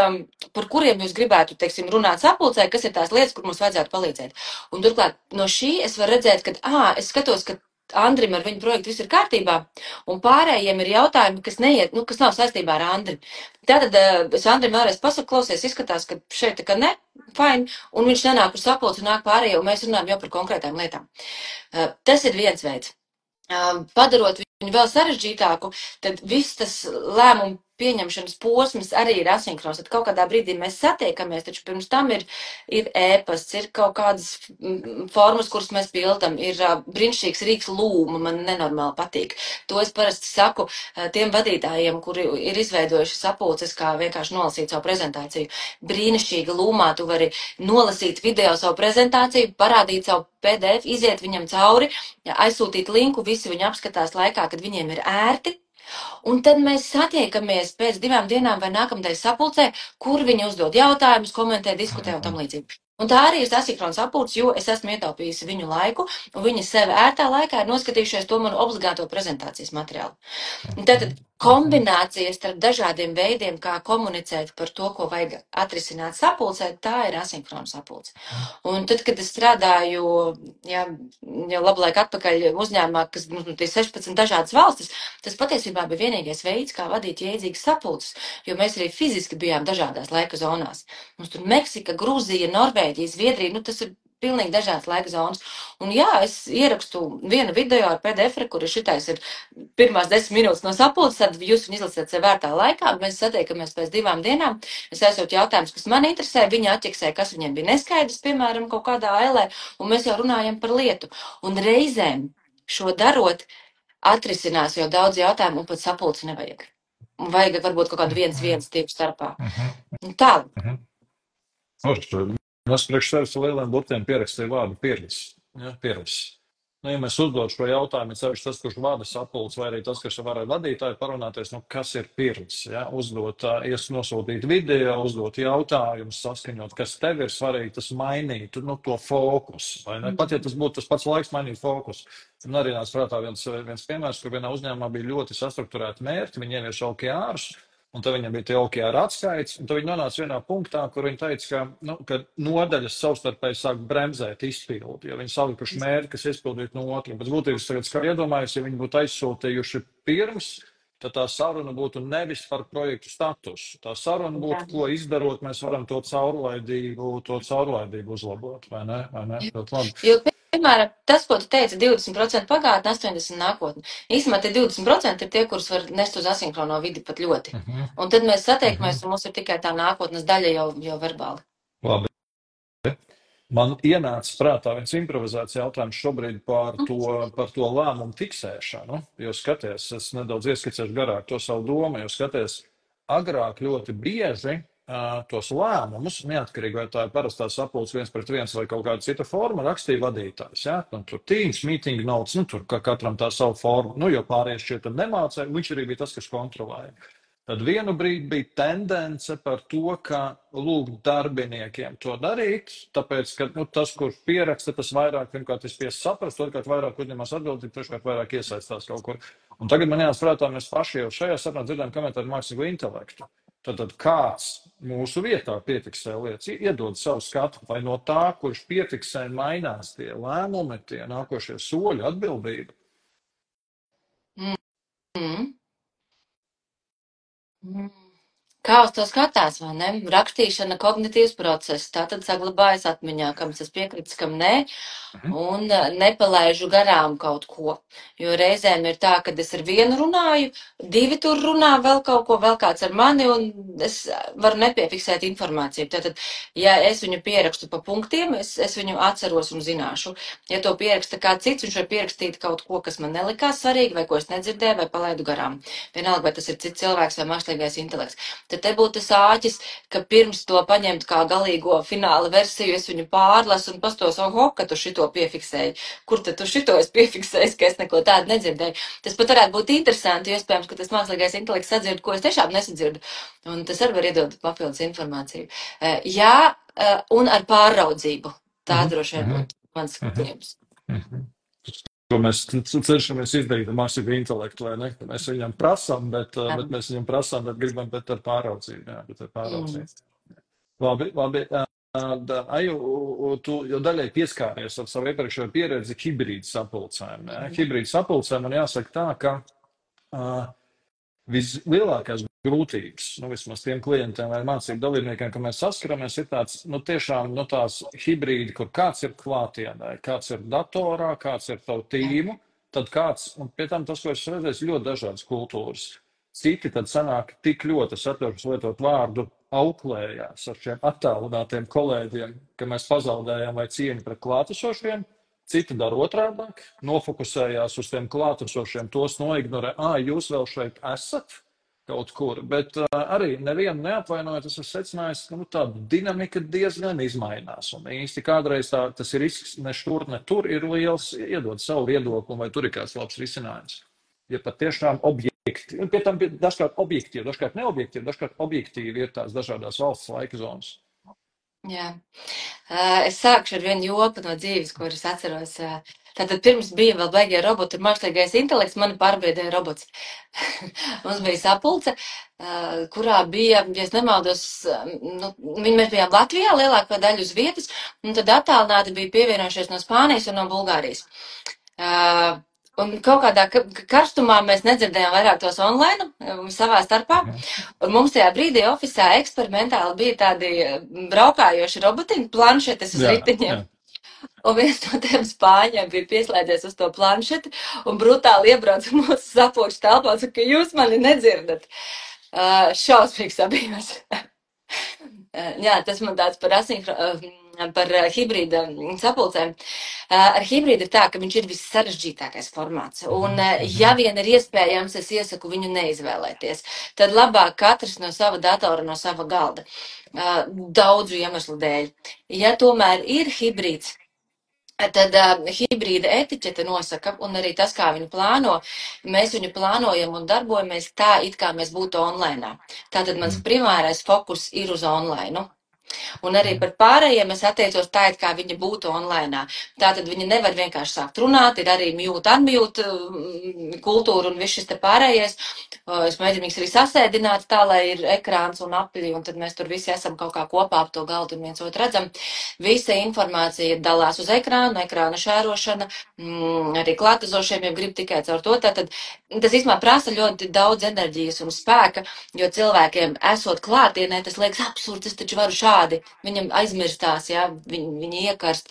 par kuriem jūs gribētu, teiksim, runāt sapulcē, kas ir tās lietas, kur mums vajadzētu palīdzēt. Un turklāt no šī es varu redzēt, ka, es skatos, ka Andrim ar viņu projektu viss ir kārtībā, un pārējiem ir jautājumi, kas neiet, kas nav saistībā ar Andri. Tātad es Andrim vēlreiz pasaku, klausies, izskatās, ka šeit tā kā ne, fine, un viņš nenāk uz sapulci, nāk pārējie, un mēs runājam jau par konkrētām lietām. Tas ir viens veids. Padarot viņu vēl sarežģītāku, tad viss tas lēmumu pieņemšanas posms arī ir asinhrons. Tad kaut kādā brīdī mēs satiekamies, taču pirms tam ir ēpasts, ir kaut kādas formas, kuras mēs pildam, ir brīnišķīgs rīks lūma, man nenormāli patīk. To es parasti saku tiem vadītājiem, kuri ir izveidojuši sapulces, kā vienkārši nolasīt savu prezentāciju. Brīnišķīga lūmā tu vari nolasīt video savu prezentāciju, parādīt savu PDF, iziet viņam cauri, aizsūtīt linku, visi viņi apskatās laikā, kad viņiem ir ērti. Un tad mēs satiekamies pēc 2 dienām vai nākamdēļ sapulcē, kur viņi uzdod jautājumus, komentē, diskutē un tam līdzīgi. Un tā arī ir asihrons sapulce, jo es esmu ietaupījusi viņu laiku, un viņi sev ērtā laikā ir noskatījušies to manu obligāto prezentācijas materiālu. Un tātad kombinācijas starp dažādiem veidiem, kā komunicēt par to, ko vajag atrisināt sapulcē, tā ir asinhrona sapulce. Un tad, kad es strādāju, jau labu laiku atpakaļ uzņēmumā, kas ir 16 dažādas valstis, tas patiesībā bija vienīgais veids, kā vadīt jēdzīgas sapulces, jo mēs arī fiziski bijām dažādās laika zonās. Mums tur Meksika, Grūzija, Norvēģija, Zviedrija, tas ir pilnīgi dažādas laika zonas. Un jā, es ierakstu vienu video ar PDF, kur šitais ir pirmās 10 minūtes no sapulces, tad jūs viņu izlasiet sev vērtā laikā, mēs satiekamies pēc 2 dienām, es aizsūtu jautājumus, kas man interesē, viņi atķeksē, kas viņiem bija neskaidrs, piemēram, kaut kādā ailē, un mēs jau runājam par lietu. Un reizēm šo darot, atrisinās jau daudz jautājumu, un pat sapulci nevajag. Un vajag varbūt kaut kādu 1-2 starpā. Un tā. Es priekš sevis lieliem burtiem pierakstīju vārdu pieredzi. Ja, pieredzi. Ja mēs uzdod šo jautājumu, sevišķi tas, kurš vada sapulci, vai arī tas, kas var ar vadītāju parunāties, kas ir pieredzi. Ja? Uzdot, nosūtīt video, uzdot jautājumus, saskaņot, kas tev ir svarīgi, tas mainīt to fokusu. Pat ja tas būtu tas pats laiks mainīt fokusu. Man arī nāca prātā viens piemērs, kur vienā uzņēmumā bija ļoti sastrukturēti mērķi, viņi ievieš OKRs. Un tad viņam bija tie OKR atskaits, un tad viņi nonāca vienā punktā, kur viņi teica, ka nodaļas savstarpēji sāk bremzēt izpildi, jo viņi salikuši mērķi, kas izpildītu no otra. Bet būtības tagad, kā iedomājas, ja viņi būtu aizsūtījuši pirms, tad tā saruna būtu nevis par projektu statusu. Tā saruna būtu, ko izdarot, mēs varam to caurlaidību uzlabot, vai ne? Jo, piemēram, tas, ko tu teici, 20% pagātne, 80% nākotne. Īstenībā tie 20% ir tie, kurus var nest uz asinhrono vidi pat ļoti. Un tad mēs satiekamies, un mums ir tikai tā nākotnes daļa jau verbāli. Labi. Man ienāca prātā viens improvizēts jautājums šobrīd par to lēmumu fiksēšanu. Jo skaties, es nedaudz ieskicēšu garāk to savu domu, jo skaties, agrāk ļoti bieži tos lēmumus, neatkarīgi vai tā ir parastā sapulce 1-1 vai kaut kāda cita forma, rakstīja vadītājs. Ja? Tur Teams, meeting notes, tur katram tā savu formu, jo pārējais šķiet tad nemācēja, viņš arī bija tas, kas kontrolēja. Tad vienu brīdi bija tendence par to, ka lūgt darbiniekiem to darīt, tāpēc, ka tas, kurš pieraksta, tas vairāk pirmkārt ir spiests saprast, otrkārt vairāk uzņemās atbildību, treškārt vairāk iesaistās kaut kur. Un tagad man jāsprātā, mēs paši jau šajā sarunā dzirdējam komentāru mākslīgo intelektu. Tad kāds mūsu vietā piefiksē lietas, iedod savu skatu, vai no tā, kurš piefiksē, mainās tie lēmumi, tie nākošie soļi, atbildība. Kā uz to skatās, vai ne? Rakstīšana, kognitīvs process, tā tad saglabājas atmiņā, kam tas piekritis, kam nē, un nepalaižu garām kaut ko. Jo reizēm ir tā, ka es ar vienu runāju, 2 tur runā vēl kaut ko, vēl kāds ar mani, un es varu nepiefiksēt informāciju. Tātad, ja es viņu pierakstu pa punktiem, es viņu atceros un zināšu. Ja to pieraksta kāds cits, viņš var pierakstīt kaut ko, kas man nelikās svarīgi, vai ko es nedzirdēju, vai palaidu garām. Vienalga, vai tas ir cits cilvēks vai mākslīgais intelekts. Tad te būtu tas āķis, ka pirms to paņemt kā galīgo fināla versiju, es viņu pārlasu un pastos, ka tu šito piefiksēji. Kur tad tu šito esi piefiksējis, ka es neko tādu nedzirdēju? Tas pat varētu būt interesanti, jo iespējams, ka tas mākslīgais intelekts sadzird, ko es tiešām nesadzirdu. Un tas arī var iedot papildus informāciju. Jā, un ar pārraudzību. Tā droši vien būtu mans skatījums. Ko mēs cenšamies izdarīt ar mākslīgo intelektu, vai ne? Mēs viņam prasām, bet gribam, bet ar pāraudzību. Jā, bet ar pāraudzību. Labi. Aju, tu jau daļai pieskāries ar savu iepriekšējo pieredzi hibrīdu sapulcēm. Hibrīdu sapulcēm man jāsaka tā, ka vislielākās grūtības, vismaz tiem klientiem vai mācību dalībniekiem, ka mēs saskaramies, ir tāds, tiešām tās hibrīdi, kur kāds ir klātienē, kāds ir datorā, kāds ir tavu tīmu, tad kāds, un pie tam tas, ko es redzēju, ļoti dažādas kultūras. Citi tad sanāk tik ļoti, es atļaušos lietot vārdu, auklējās ar šiem attālinātiem kolēģiem, ka mēs pazaudējām vai cieņu pret klātesošiem. Citi dara otrādāk, nofokusējās uz tiem klātesošiem, tos noignorē, jūs vēl šeit esat kaut kur, bet arī nevienu neapvainojot, es esmu secinājis, ka tā dinamika diezgan izmainās, un īsti kādreiz tas ir risks ne šur, ne tur ir liels, iedod savu viedokli, vai tur ir kāds labs risinājums. Ja patiešām objektīvi, un pie tam dažkārt objektīvi, dažkārt neobjektīvi, dažkārt objektīvi ir tās dažādās valsts laika zonas. Jā. Es sākšu ar vienu joku no dzīves, ko es atceros. Tātad pirms bija vēl beigie roboti un mākslīgais intelekts, mani pārbiedēja robots. Mums bija sapulce, kurā bija, ja es nemaldos, mēs bijām Latvijā lielākā daļa uz vietas, un tad attālināti bija pievienojušies no Spānijas un no Bulgārijas. Un kaut kādā karstumā mēs nedzirdējām vairāk tos online savā starpā. Un mums tajā brīdī ofisā eksperimentāli bija tādi braukājoši robotiņi, planšetes uz ritiņiem. Un viens no tiem spāņiem bija pieslēdzies uz to planšeti un brutāli iebrauca mūsu sapulču telpā, ka jūs mani nedzirdat. Šausmīgs sabījums. Jā, tas man tāds par hibrīda sapulcēm. Ar hibrīdu ir tā, ka viņš ir vissarežģītākais formāts. Un, ja vien ir iespējams, es iesaku viņu neizvēlēties, tad labāk katrs no sava datora, no sava galda. Daudzu iemeslu dēļ. Ja tomēr ir hibrīds, tad hibrīda etiķete nosaka, un arī tas, kā viņu plāno, mēs viņu plānojam un darbojamies tā, it kā mēs būtu online. Tātad mans primārais fokus ir uz online. Un arī par pārējiem es attiecos tā, it kā viņi būtu online. Tātad viņi nevar vienkārši sākt runāt, ir arī mute, unmute kultūra un viss šis te pārējais. Es mēģinu viņus arī sasēdināt tā, lai ir ekrāns un apli, un tad mēs tur visi esam kaut kā kopā ap to galdu un viens otru redzam. Visa informācija dalās uz ekrāna šērošana, arī klātesošiem jau grib tikai caur to. Tātad tas īstenībā prasa ļoti daudz enerģijas un spēka, jo cilvēkiem esot klātienē, tas liekas absurds, es taču varu šādi. Viņam aizmirstās, jā, viņi iekarst.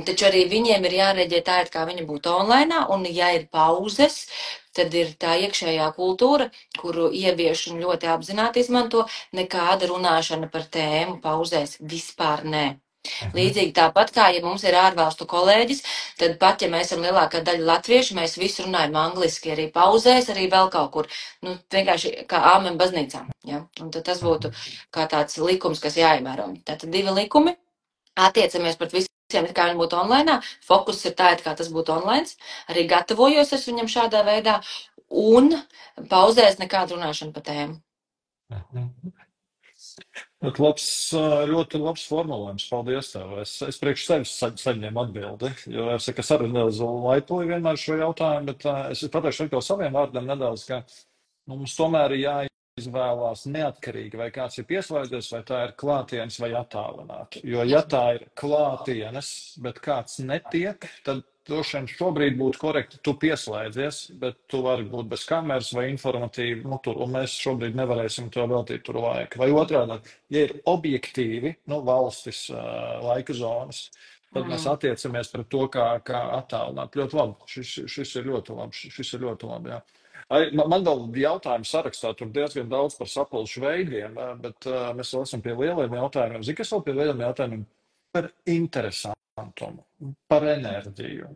Taču arī viņiem ir jārēģē tā, kā viņi būtu online, un ja ir pauzes, tad ir tā iekšējā kultūra, kuru ievieš un ļoti apzināti izmanto, nekāda runāšana par tēmu pauzēs vispār nē. Līdzīgi tāpat kā, ja mums ir ārvalstu kolēģis, tad pat, ja mēs esam lielākā daļa latvieši, mēs visi runājam angliski, arī pauzēs, arī vēl kaut kur, vienkārši kā āmen baznīcā, ja? Un tad tas būtu kā tāds likums, kas jāievēro. Tātad 2 likumi, attiecamies pret visiem, kā viņi būtu online, fokus ir tā, kā tas būtu online, arī gatavojos es viņam šādā veidā, un pauzēs nekādu runāšanu pa tēmu. Ļoti labs formulējums. Paldies tev. Es priekš sevis saņēmu atbildi, jo es arī nedaudz laipoju vienmēr šo jautājumu, bet es pateikšu to saviem vārdiem nedaudz, ka mums tomēr ir jāizvēlās neatkarīgi, vai kāds ir pieslēdzies, vai tā ir klātienes vai attālināta. Jo ja tā ir klātienes, bet kāds netiek, tad droši vien šobrīd būtu korekti, tu pieslēdzies, bet tu vari būt bez kameras vai informatīvi, tur, un mēs šobrīd nevarēsim to veltīt tur laiku. Vai otrādi, ja ir objektīvi, valstis laika zonas, tad mēs attiecamies pret to, kā attālināt. Ļoti labi. Šis ir ļoti labi, jā. Man vēl jautājumu sarakstā, tur diezgan daudz par sapulču veidiem, bet mēs vēl esam pie lieliem jautājumiem. Zini, kas vēl pie lieliem jautājumiem? Par interesantumu, par enerģiju.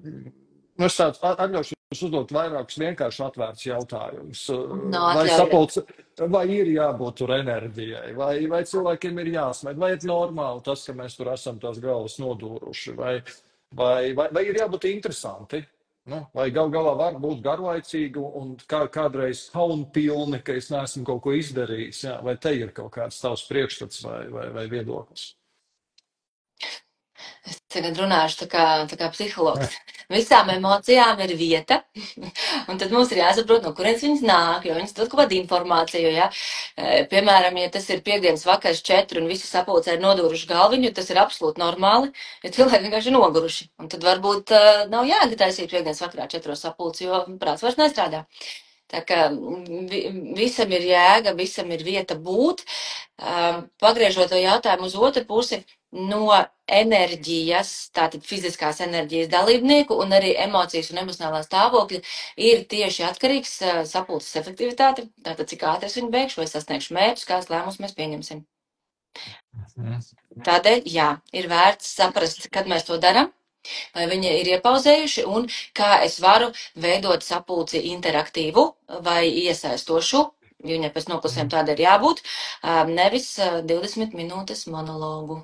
Es tāds atļaušu jūs uzdot vairākus vienkārši atvērts jautājumus. Vai ir jābūt tur enerģijai, vai cilvēkiem ir jāsmaid, vai ir normāli tas, ka mēs tur esam tās galvas nodūruši, vai ir jābūt interesanti? Vai galā var būt garlaicīgi un kādreiz kaunpilni, ka es neesmu kaut ko izdarījis, jā? Vai te ir kaut kāds tavs priekšstats vai viedoklis? Es tagad runāšu tā kā psihologs. Visām emocijām ir vieta, un tad mums ir jāsaprot, no kurienes viņas nāk, jo viņas dod kaut kādu informāciju, ja. Piemēram, ja tas ir piekdienas vakars 4 un visi sapulcē ir nodūruši galviņu, tas ir absolūti normāli, ja cilvēki vienkārši noguruši. Un tad varbūt nav jāgataisīt piekdienas vakarā 4 sapulci, jo prāts vairs nestrādā. Tā kā visam ir jēga, visam ir vieta būt. Pagriežot to jautājumu uz otru pusi, no enerģijas, tātad fiziskās enerģijas dalībnieku un arī emocijas un emocionālā stāvokļa ir tieši atkarīgs sapulces efektivitāte, tātad cik ātri es viņu beigšu vai sasniegšu mērķus, kādas lēmumus mēs pieņemsim. Tādēļ, jā, ir vērts saprast, kad mēs to darām, vai viņi ir iepauzējuši un kā es varu veidot sapulci interaktīvu vai iesaistošu, jo viņai pēc noklusiem tāda ir jābūt, nevis 20 minūtes monologu.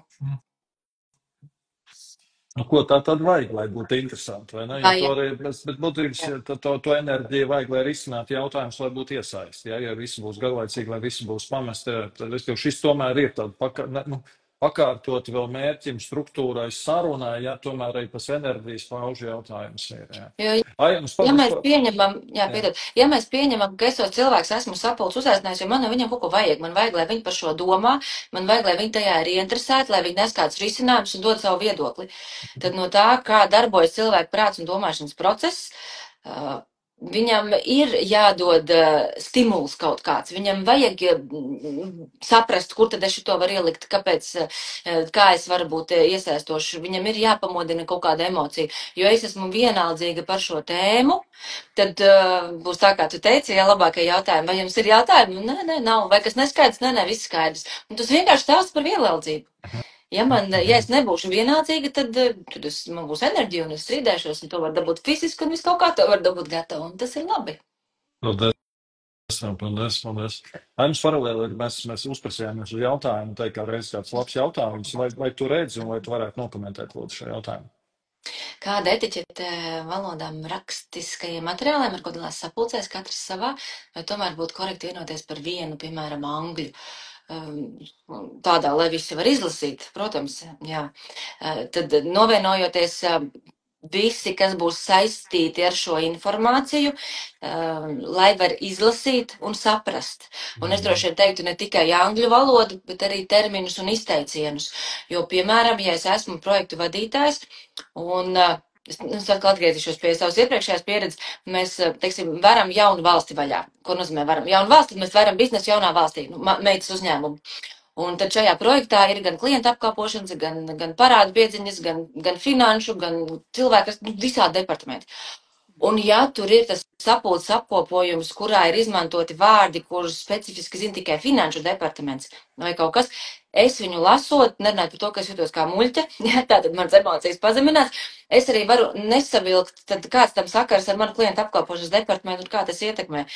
Nu, ko tā tad vajag, lai būtu interesanti, vai ne? Jo to arī, bet būtības, to enerģiju vajag, lai risinātu jautājumus, lai būtu iesaisti. Ja visi būs garlaicīgi, lai visi būs pamesti, tad šis tomēr ir tāda pakārtot vēl mērķim, struktūrai, sarunai, ja tomēr arī tas enerģijas paužu jautājums ir. Ja. Ja mēs pieņemam, ja mēs pieņemam, ka es tos cilvēks esmu sapulces uzaicinājis, jo man no viņam kaut ko vajag, man vajag, lai viņi par šo domā, man vajag, lai viņi tajā ir ieinteresēti, lai viņi nes kādus risinājumus un dod savu viedokli. Tad no tā, kā darbojas cilvēku prāts un domāšanas process, viņam ir jādod stimuls kaut kāds. Viņam vajag saprast, kur tad es šito varu ielikt, kāpēc, kā es varu būt iesaistoši. Viņam ir jāpamodina kaut kāda emocija. Jo es esmu vienaldzīga par šo tēmu, tad būs tā, kā tu teici, ja labākie jautājumi. Vai jums ir jautājumi? Nē, nav. Vai kas neskaidrs? Nē, viss skaidrs. Un tas vienkārši stāsts par vienaldzību. Ja es nebūšu vienaldzīga, tad man būs enerģija un es strīdēšos, un to var dabūt fiziski, un viss kaut kā to var dabūt gatavu, un tas ir labi. Paldies. Jums paralēli mēs uzprasījāmies uz jautājumu, teikt, kā reiz kāds labs jautājums, vai tu redzi un vai tu varētu nokomentēt lūdzu šo jautājumu? Kāda etiķete valodām rakstiskajiem materiāliem, ar ko dalās sapulcēs, katrs savā, vai tomēr būtu korekti vienoties par vienu, piemēram, angļu? Tādā, lai visi var izlasīt, protams, jā. Tad novienojoties visi, kas būs saistīti ar šo informāciju, lai var izlasīt un saprast. Un es droši vien teiktu ne tikai angļu valodu, bet arī terminus un izteicienus. Jo, piemēram, ja es esmu projektu vadītājs un es atkal atgriezīšos pie savas iepriekšējās pieredzes. Mēs, teiksim, varam jaunu valsti vaļā. Ko nozīmē varam? Jaunu valsti, mēs varam biznesu jaunā valstī, meitas uzņēmumu. Un tad šajā projektā ir gan klienta apkalpošanas, gan parādu piedziņas, gan finanšu, gan cilvēku, visādi departamenti. Un ja tur ir tas sapulces apkopojums, kurā ir izmantoti vārdi, kurus specifiski zina tikai finanšu departaments vai kaut kas, es viņu lasot, nerunājot par to, ka es jūtos kā muļķe, ja, tātad manas emocijas pazeminās, es arī varu nesavilkt, tad kāds tam sakars ar manu klientu apkalpošanas departamentu un kā tas ietekmē.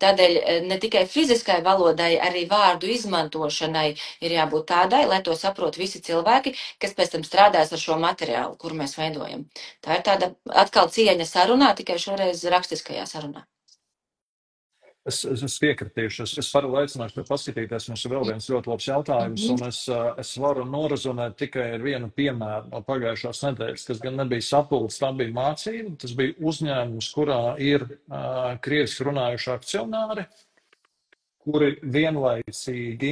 Tādēļ ne tikai fiziskai valodai, arī vārdu izmantošanai ir jābūt tādai, lai to saprot visi cilvēki, kas pēc tam strādās ar šo materiālu, kuru mēs veidojam. Tā ir tāda atkal cieņa sarunā, tikai šoreiz rakstiskajā sarunā. Es piekritīšu, es varu aicināšu paskatīties, mums ir vēl viens ļoti labs jautājums, un es varu norazonēt tikai ar vienu piemēru no pagājušās nedēļas, kas gan nebija sapulce, tā bija mācība, tas bija uzņēmums, kurā ir krieviski runājuši akcionāri, kuri vienlaicīgi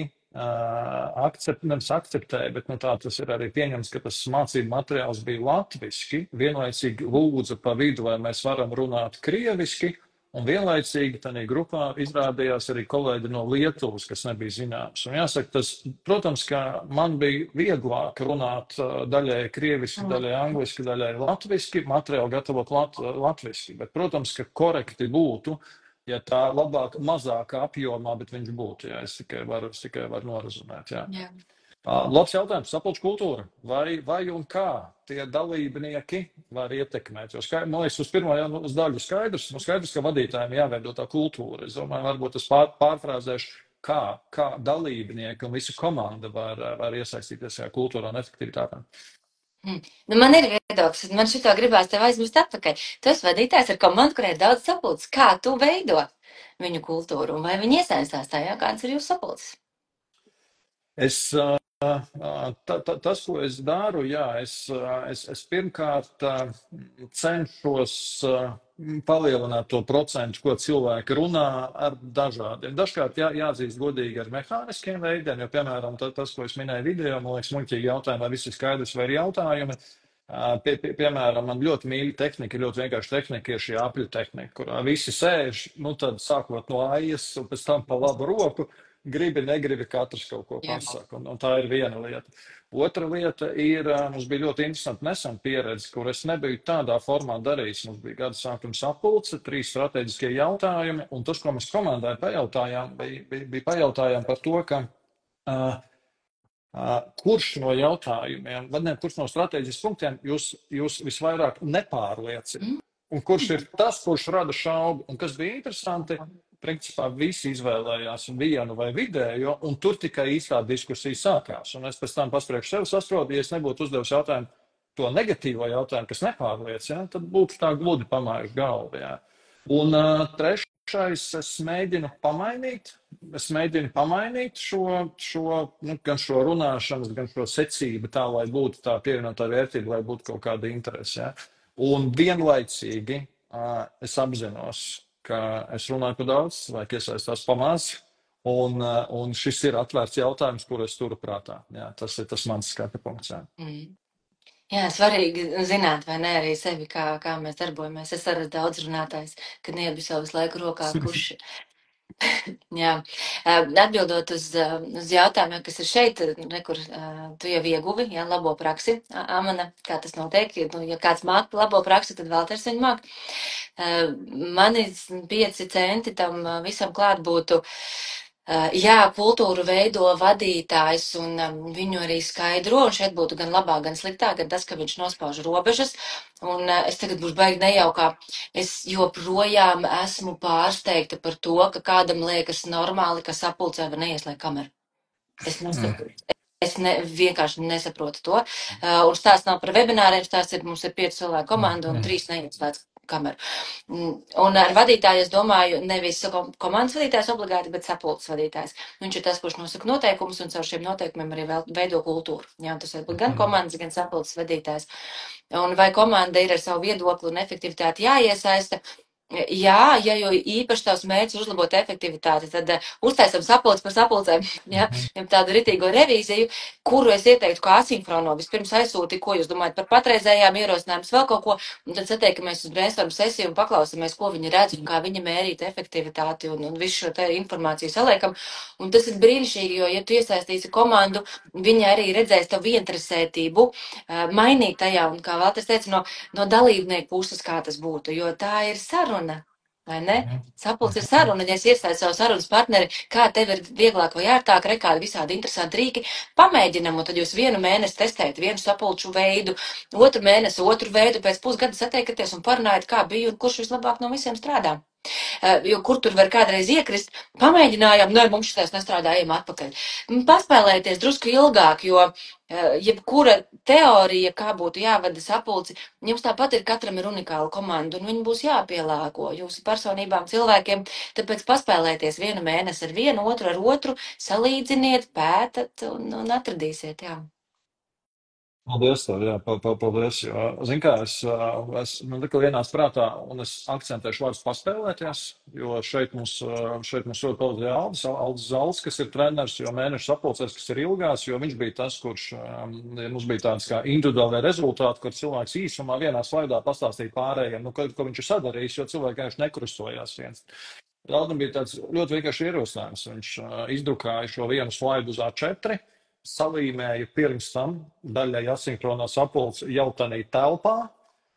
nevis akceptēja, bet tā tas ir arī pieņems, ka tas mācību materiāls bija latviski, vienlaicīgi lūdza pa vidu, vai mēs varam runāt krieviski, un vienlaicīgi tādā grupā izrādījās arī kolēģi no Lietuvas, kas nebija zināms. Un jāsaka, tas, protams, ka man bija vieglāk runāt daļai krieviski, daļai angliski, daļai latviski, materiāli gatavot latviski, bet, protams, ka korekti būtu, ja tā labāk, mazākā apjomā, bet viņš būtu, ja es tikai varu norazumēt, jā. Jā. Labs jautājums, sapulču kultūra. Vai un kā tie dalībnieki var ietekmēt? Jo man liekas, uz pirmo uz daļu skaidrs, ka vadītājiem jāveido tā kultūra. Es domāju, varbūt es pārfrāzēšu, kā dalībnieki un visa komanda var iesaistīties šajā kultūrā un efektivitātē. Man ir viedoklis, man šito gribās tev aizmest atpakaļ. Tu esi vadītājs ar komandu, kurai ir daudz sapulces. Kā tu veido viņu kultūru un vai viņi iesaistās tajā, kāds ir jūsu sapulces? Tas, ko es daru, jā, es pirmkārt cenšos palielināt to procentu, ko cilvēki runā ar dažādiem. Dažkārt jāatzīst godīgi ar mehāniskiem veidiem, jo, piemēram, tas, ko es minēju video, man liekas, muļķīgi jautājumi, vai viss ir skaidrs, vai ir jautājumi. Piemēram, man ļoti mīļa tehnika, ļoti vienkārši tehnika ir šī apļu tehnika, kurā visi sēž, tad sākot no aijas un pēc tam pa labu roku, gribi, negribi, katrs kaut ko pasaka. Un tā ir viena lieta. Otra lieta ir, mums bija ļoti interesanti nesen pieredze, kur es nebiju tādā formā darījis. Mums bija gada sākuma sapulce, 3 strateģiskie jautājumi, un tas, ko mēs komandai pajautājām, bija pajautājām par to, ka kurš no jautājumiem, kurš no strateģiskiem punktiem jūs visvairāk nepārliecina? Un kurš ir tas, kurš rada šaubu? Un kas bija interesanti, principā visi izvēlējās vienu vai vidējo, un tur tikai īstā diskusija sākās. Un es pēc tam paspriekšu sev saprotu, ja es nebūtu uzdevis jautājumu, to negatīvo jautājumu, kas nepārliecina, tad būtu tā gludi pamājuši galvu. Jā. Un trešais, es mēģinu pamainīt šo gan šo runāšanas, gan šo secību tā, lai būtu tā pievienotā vērtība, lai būtu kaut kāda interese. Jā. Un vienlaicīgi es apzinos, ka es runāju par daudz, cilvēki iesaistās pamaz, un šis ir atvērts jautājums, kur es turu prātā. Jā, tas ir tas mans skata punkts. Jā. Jā, svarīgi zināt, vai ne, arī sevi, kā mēs darbojamies. Es arī daudz runātājs, kad niebi savas laiku rokā, kurš. Jā, atbildot uz jautājumiem, kas ir šeit, kur tu jau ieguvi, jā, labo praksi, Amana, kā tas notiek, ja kāds māk labo praksi, tad Valters viņu māk. Mani 5 centi tam visam klāt būtu, jā, kultūru veido vadītājs un viņu arī skaidro, un šeit būtu gan labāk, gan sliktāk, gan tas, ka viņš nospauž robežas, un es tagad būšu baigi nejaukā. Es joprojām esmu pārsteigta par to, ka kādam liekas normāli, ka sapulcē var neieslēgt kameru. Es vienkārši nesaprotu to. Un stāsts nav par webināriem, stāsts ir, mums ir 5 cilvēku komanda un 3 neieslēdz kameru. Un ar vadītāju es domāju nevis komandas vadītājs obligāti, bet sapulces vadītājs. Viņš ir tas, kurš nosaka noteikumus un caur šiem noteikumiem arī veido kultūru. Jā, tas var būt gan komandas, gan sapulces vadītājs. Un vai komanda ir ar savu viedokli un efektivitāti jāiesaista? Jā, ja jau īpaši tavs mērķis uzlabot efektivitāti, tad uztaisam sapulci par sapulcēm, ja tādu ritīgo revīziju, kuru es ieteiktu kā asinhrono. Vispirms aizsūti, ko jūs domājat par patreizējām ierosinājumus, vēl kaut ko, un tad satiekamies uz brainstorm sesiju un paklausamies, ko viņi redz un kā viņi mērīt efektivitāti un visu šo te informāciju saliekam. Un tas ir brīnišķīgi, jo, ja tu iesaistīsi komandu, viņi arī redzēs tavu interesētību, mainīt tajā, un kā Valters teica, no dalībnieku puses, kā tas būtu, jo tā ir saruna. Vai ne? Sapulce ir saruna, ja es iesaistu savu sarunas partneri, kā tev ir vieglāk vai ērtāk, kādi visādi interesanti rīki, pamēģinam, un tad jūs vienu mēnesi testējat vienu sapulču veidu, otru mēnesi otru veidu, pēc pusgada satiekaties un parunājat, kā bija un kurš vislabāk no visiem strādā. Jo kur tur var kādreiz iekrist, pamēģinājām, nē, mums šitās nestrādā, ejam atpakaļ. Paspēlēties drusku ilgāk, jo jebkura teorija, kā būtu jāvada sapulci, jums tāpat ir katram ir unikāla komanda, un viņi būs jāpielāgo jūsu personībām, cilvēkiem, tāpēc paspēlēties vienu mēnesi ar vienu, otru ar otru, salīdziniet, pētat un atradīsiet, jā. Paldies tev, jā, paldies, jo, zin kā, man tikko ienāca prātā, un es akcentēšu vārdus paspēlēties, jo šeit mums ļoti paldies Aldis Zals, kas ir treneris, jo mēnešu sapulcēs, kas ir ilgās, jo viņš bija tas, kurš, mums bija tāds kā individuālai rezultāti, kur cilvēks īsumā vienā slaidā pastāstīja pārējiem, ko viņš ir sadarījis, jo cilvēki vienkārši nekrustojās viens. Aldam bija tāds ļoti vienkārši ierosinājums, viņš izdrukāja šo vienu slaidu uz A4, salīmēju pirms tam daļai asinhrono sapulci jau tādā telpā.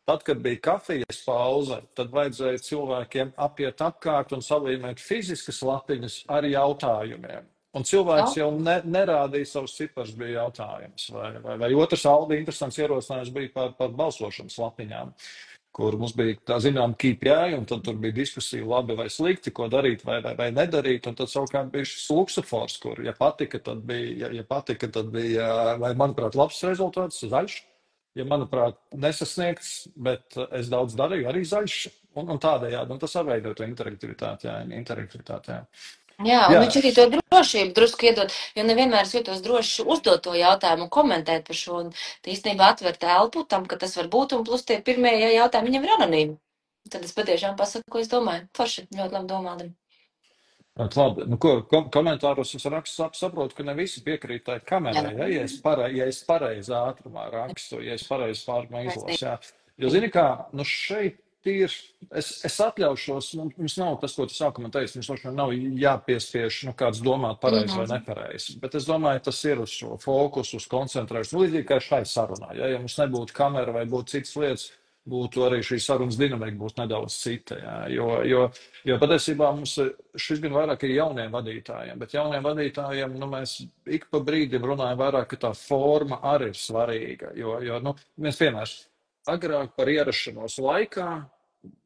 Tad, kad bija kafijas pauze, tad vajadzēja cilvēkiem apiet apkārt un salīmēt fiziskas lapiņas ar jautājumiem. Un cilvēks jau nerādīja savus ciparus, bija jautājums. Vai otrs Aldi interesants ierosinājums bija par balsošanas lapiņām, kur mums bija tā zinām KPI, un tad tur bija diskusija labi vai slikti, ko darīt vai nedarīt, un tad savukārt bija šis luksofors, kur, ja patika, tad bija, vai manuprāt, labs rezultāts, zaļš, ja manuprāt, nesasniegts, bet es daudz darīju, arī zaļš, un tādējādi, un tas arveido to interaktivitāti, jā. Jā, un viņš arī to drošību drusku iedod, jo nevienmēr es jūtos droši uzdot to jautājumu un komentēt par šo, un īstenībā atver telpu tam, ka tas var būt, un plus tie pirmie jautājumi viņam ir anonīmi. Tad es patiešām pasaku, ko es domāju. Forši, ļoti labi domādam. Labi, komentāros es rakstu, saprotu, ka ne visi piekrīt tai kamerai, ja es pareizi ātrumā rakstu, ja es pareizi pārmā izlasu, jā. Jo zini kā, šeit es atļaušos, mums nav tas, ko tu sākumā teici, mums nošķiet nav jāpiespiež, kāds domāt pareizi vai nepareizi, bet es domāju, tas ir uz šo fokusu, uz koncentrēšanu, līdzīgi kā šai sarunā, ja mums nebūtu kamera vai būtu citas lietas, būtu arī šī sarunas dinamika būtu nedaudz cita, jo patiesībā mums šis gan vairāk ir jauniem vadītājiem, bet jauniem vadītājiem, mēs ik pa brīdim runājam vairāk, ka tā forma arī ir svarīga, jo mēs piemērs. Agrāk par ierašanos laikā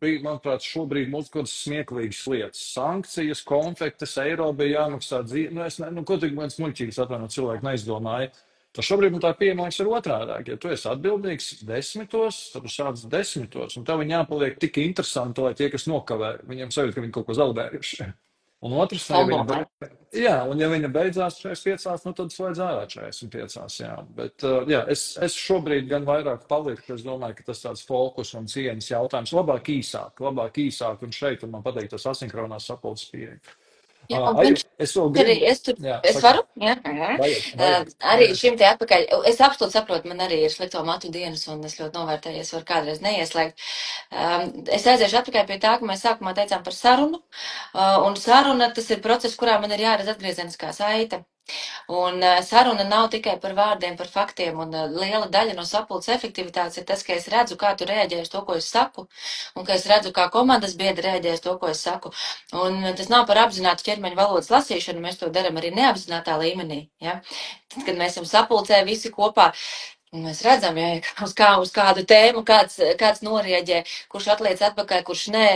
bija, manuprāt, šobrīd mums kaut kādas smieklīgas lietas. Sankcijas, konfektes, eiro bija jāmaksā dzīvi. Ko tik mans muļķīgs atvainot cilvēku neizdomāja. Tas šobrīd tā pieejamais ir otrādāk. Ja tu esi atbildīgs 10, tad tu sāc 10, un tev viņi jāpaliek tik interesanti, lai tie, kas nokavē, viņiem sajūt, ka viņi kaut ko zaudējuši. Un otrs, ja viņa beidzās 45, tad slēdz ārā 45. Jā. Bet es šobrīd gan vairāk paliku, es domāju, ka tas tāds fokus un cieņas jautājums. Labāk īsāk, un šeit man patīk tas asinhronās sapulces pieeja. Es varu? Arī šim te atpakaļ. Es absolūti saprotu, man arī ir slikto matu dienas, un es ļoti novērtēju, es varu kādreiz neieslēgt. Es aiziešu atpakaļ pie tā, ka mēs sākumā teicām par sarunu, un saruna tas ir process, kurā man ir jāredz atgriezeniskā saite. Un saruna nav tikai par vārdiem, par faktiem, un liela daļa no sapulces efektivitātes ir tas, ka es redzu, kā tu reaģē uz to, ko es saku, un ka es redzu, kā komandas biedri reaģē uz to, ko es saku. Un tas nav par apzinātu ķermeņa valodas lasīšanu, mēs to darām arī neapzinātā līmenī. Ja? Tad, kad mēs esam sapulcē visi kopā, mēs redzam, uz kādu tēmu kāds norieģē, kurš atliec atpakaļ, kurš nē,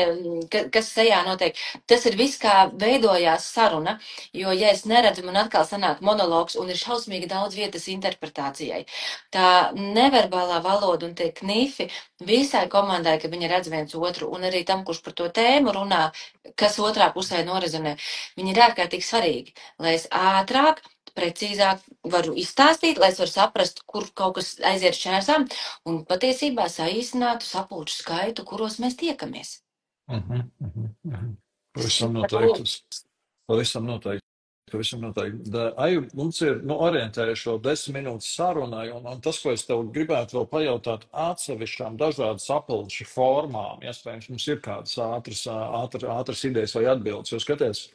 kas sejā notiek. Tas ir viss, kā veidojās saruna, jo, ja es neredzu, man atkal sanāk monologs un ir šausmīgi daudz vietas interpretācijai. Tā neverbālā valoda un tie knifi visai komandai, ka viņi redz viens otru, un arī tam, kurš par to tēmu runā, kas otrā pusē norezonē, viņi ir ārkārtīgi svarīgi, lai es ātrāk, precīzāk varu izstāstīt, lai es varu saprast, kur kaut kas aiziet šķērsām, un patiesībā saīsinātu sapulču skaitu, kuros mēs tiekamies. Pavisam noteikti. Aju, mums ir orientējušo 10 minūtes sarunai, un tas, ko es tev gribētu vēl pajautāt, atsevišķām dažādu sapulču formām, iespējams, mums ir kādas ātras idejas vai atbildes, jo skaties,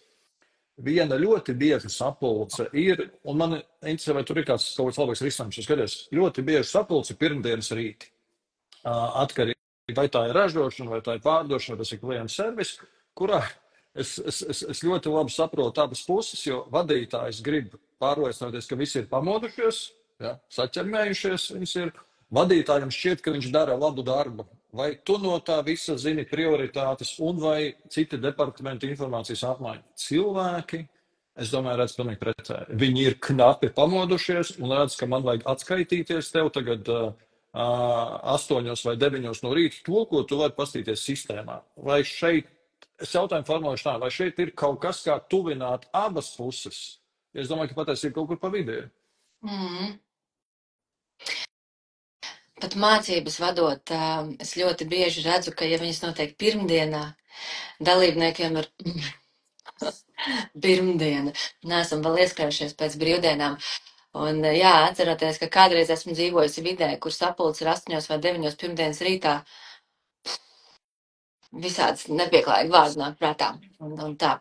viena ļoti bieža sapulce ir, un man interesē, vai tur ir kāds labāks risinājums, jo skaties, ļoti bieža sapulce pirmdienas rīti. Atkarīgi, vai tā ir ražošana, vai tā ir pārdošana, vai tas ir klienta servis, kurā es ļoti labi saprotu abas puses, jo vadītājs grib pārliecināties, ka visi ir pamodušies, saķermējušies, vadītājam šķiet, ka viņš dara labu darbu. Vai tu no tā visa zini prioritātes un vai citi departamenti informācijas apmaiņa? Cilvēki, es domāju, redz pilnīgi pretēji. Viņi ir knapi pamodušies un redz, ka man vajag atskaitīties tev tagad 8 vai 9 no rīta to, ko tu vari pastīties sistēmā. Vai šeit, es jautājumu formulēšu tā, vai šeit ir kaut kas, kā tuvināt abas puses? Es domāju, ka patiesībā kaut kur pa vidē. Pat mācības vadot, es ļoti bieži redzu, ka, ja viņas notiek pirmdienā, dalībniekiem ir pirmdiena. Neesam vēl ieskrējušies pēc brīvdienām. Un, atceroties, ka kādreiz esmu dzīvojusi vidē, kur sapulce ir 8 vai 9 pirmdienas rītā, visāds nepieklājīgi vārdi nāk prātā. Un tā.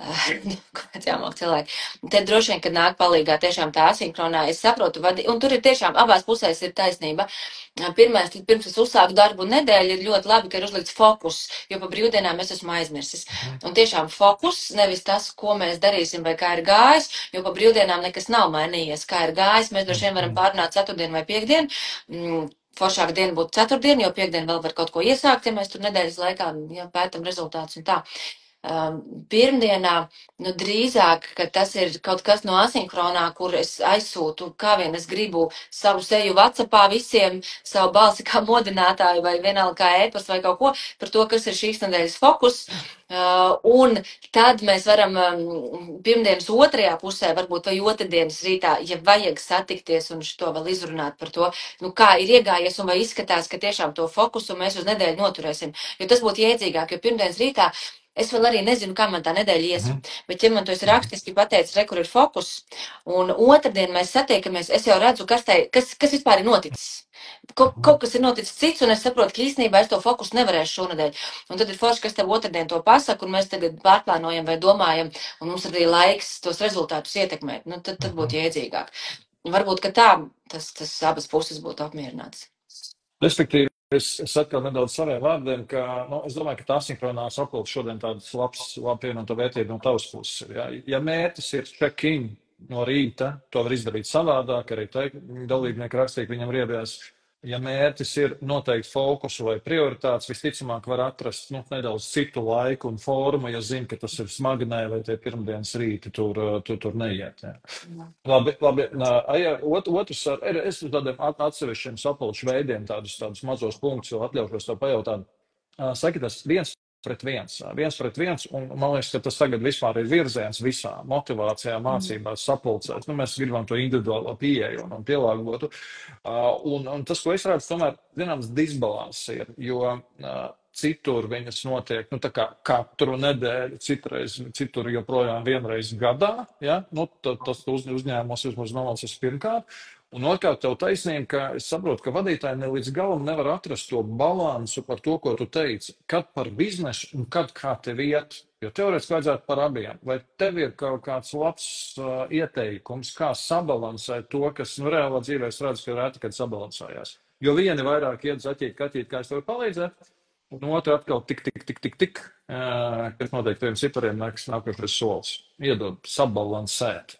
Kāpēc jāmāk cilvēki? Te droši vien, kad nāk palīgā tiešām tā asinhronā, es saprotu, un tur ir tiešām abās pusēs ir taisnība. Pirms es uzsāku darbu nedēļu, ir ļoti labi, ka ir uzlikts fokus, jo pa brīvdienām es esmu aizmirsis. Un tiešām fokus, nevis tas, ko mēs darīsim vai kā ir gājis, jo pa brīvdienām nekas nav mainījies. Kā ir gājis, mēs droši vien varam pārunāt ceturtdienu vai piekdienu. Foršāka diena būtu ceturtdiena, jo piekdiena vēl var kaut ko iesākt, ja mēs tur nedēļas laikā pētam rezultātus un tā. Pirmdienā, drīzāk, ka tas ir kaut kas no asinhronā, kur es aizsūtu, kā vien es gribu savu seju WhatsAppā visiem, savu balsi kā modinātāju vai vienalga kā ēpas vai kaut ko par to, kas ir šīs nedēļas fokus. Un tad mēs varam pirmdienas otrajā pusē, varbūt vai otrdienas rītā, ja vajag satikties un šo vēl izrunāt par to, nu kā ir iegājies un vai izskatās, ka tiešām to fokusu mēs uz nedēļu noturēsim. Jo tas būtu jēdzīgāk, jo pirmdienas rītā es vēl arī nezinu, kā man tā nedēļa ies. Bet, ja man to esi rakstiski pateicis, re, kur ir fokus, un otrdien mēs satiekamies, es jau redzu, kas vispār ir noticis. Kaut kas ir noticis cits, un es saprotu, ka īstenībā es to fokusu nevarēšu šonadēļ. Un tad ir forši, kas tev otrdien to pasaka, un mēs tagad pārplānojam vai domājam, un mums ir arī laiks tos rezultātus ietekmēt. Nu, tad būtu jēdzīgāk. Varbūt, ka tā tas abas puses būtu apmierināts. Respektīvi, es atkal nedaudz saviem vārdiem, ka, es domāju, ka tā asinhronās apkalps šodien tāds labi pievienota vērtība no tavas puses. Ja mērķis ir check-in no rīta, to var izdarīt savādāk, arī te dalībnieki rakstīt, viņam riebjās. Ja mērķis ir noteikti fokusu vai prioritātes, visticamāk var atrast nedaudz citu laiku un formu, ja zina, ka tas ir smagnē vai tie pirmdienas rīti tur neiet. Jā. Labi. Otrs, es uz tādiem atsevišķiem sapulču veidiem tādus mazos punktus vēl atļaušos tev pajautāt. Saki, tas viens pret viens, un man liekas, ka tas tagad vispār ir virziens visā motivācijā, mācībās, sapulcēs. Mēs gribam to individuālo pieeju un pielāgotu. Un tas, ko es redzu, tomēr, zināms, disbalans ir, jo citur viņas notiek, tā kā katru nedēļu, citur joprojām vienreiz gadā, ja? Tas uzņēmums vismaz novalsas pirmkārt. Un otrkārt, tev taisnība, ka es saprotu, ka vadītāji ne līdz galam nevar atrast to balansu par to, ko tu teici, kad par biznesu un kad kā tev iet, jo teorētiski vajadzētu par abiem. Vai tev ir kaut kāds labs ieteikums, kā sabalansēt to, kas reālā dzīvē es redzu, ka reti, kad sabalansējās? Jo vieni vairāk iet zaķīt, katīt, kā es tev varu palīdzēt, un otru atkal tik, kas noteikti tiem cipariem nākošais solis. Iedod sabalansēt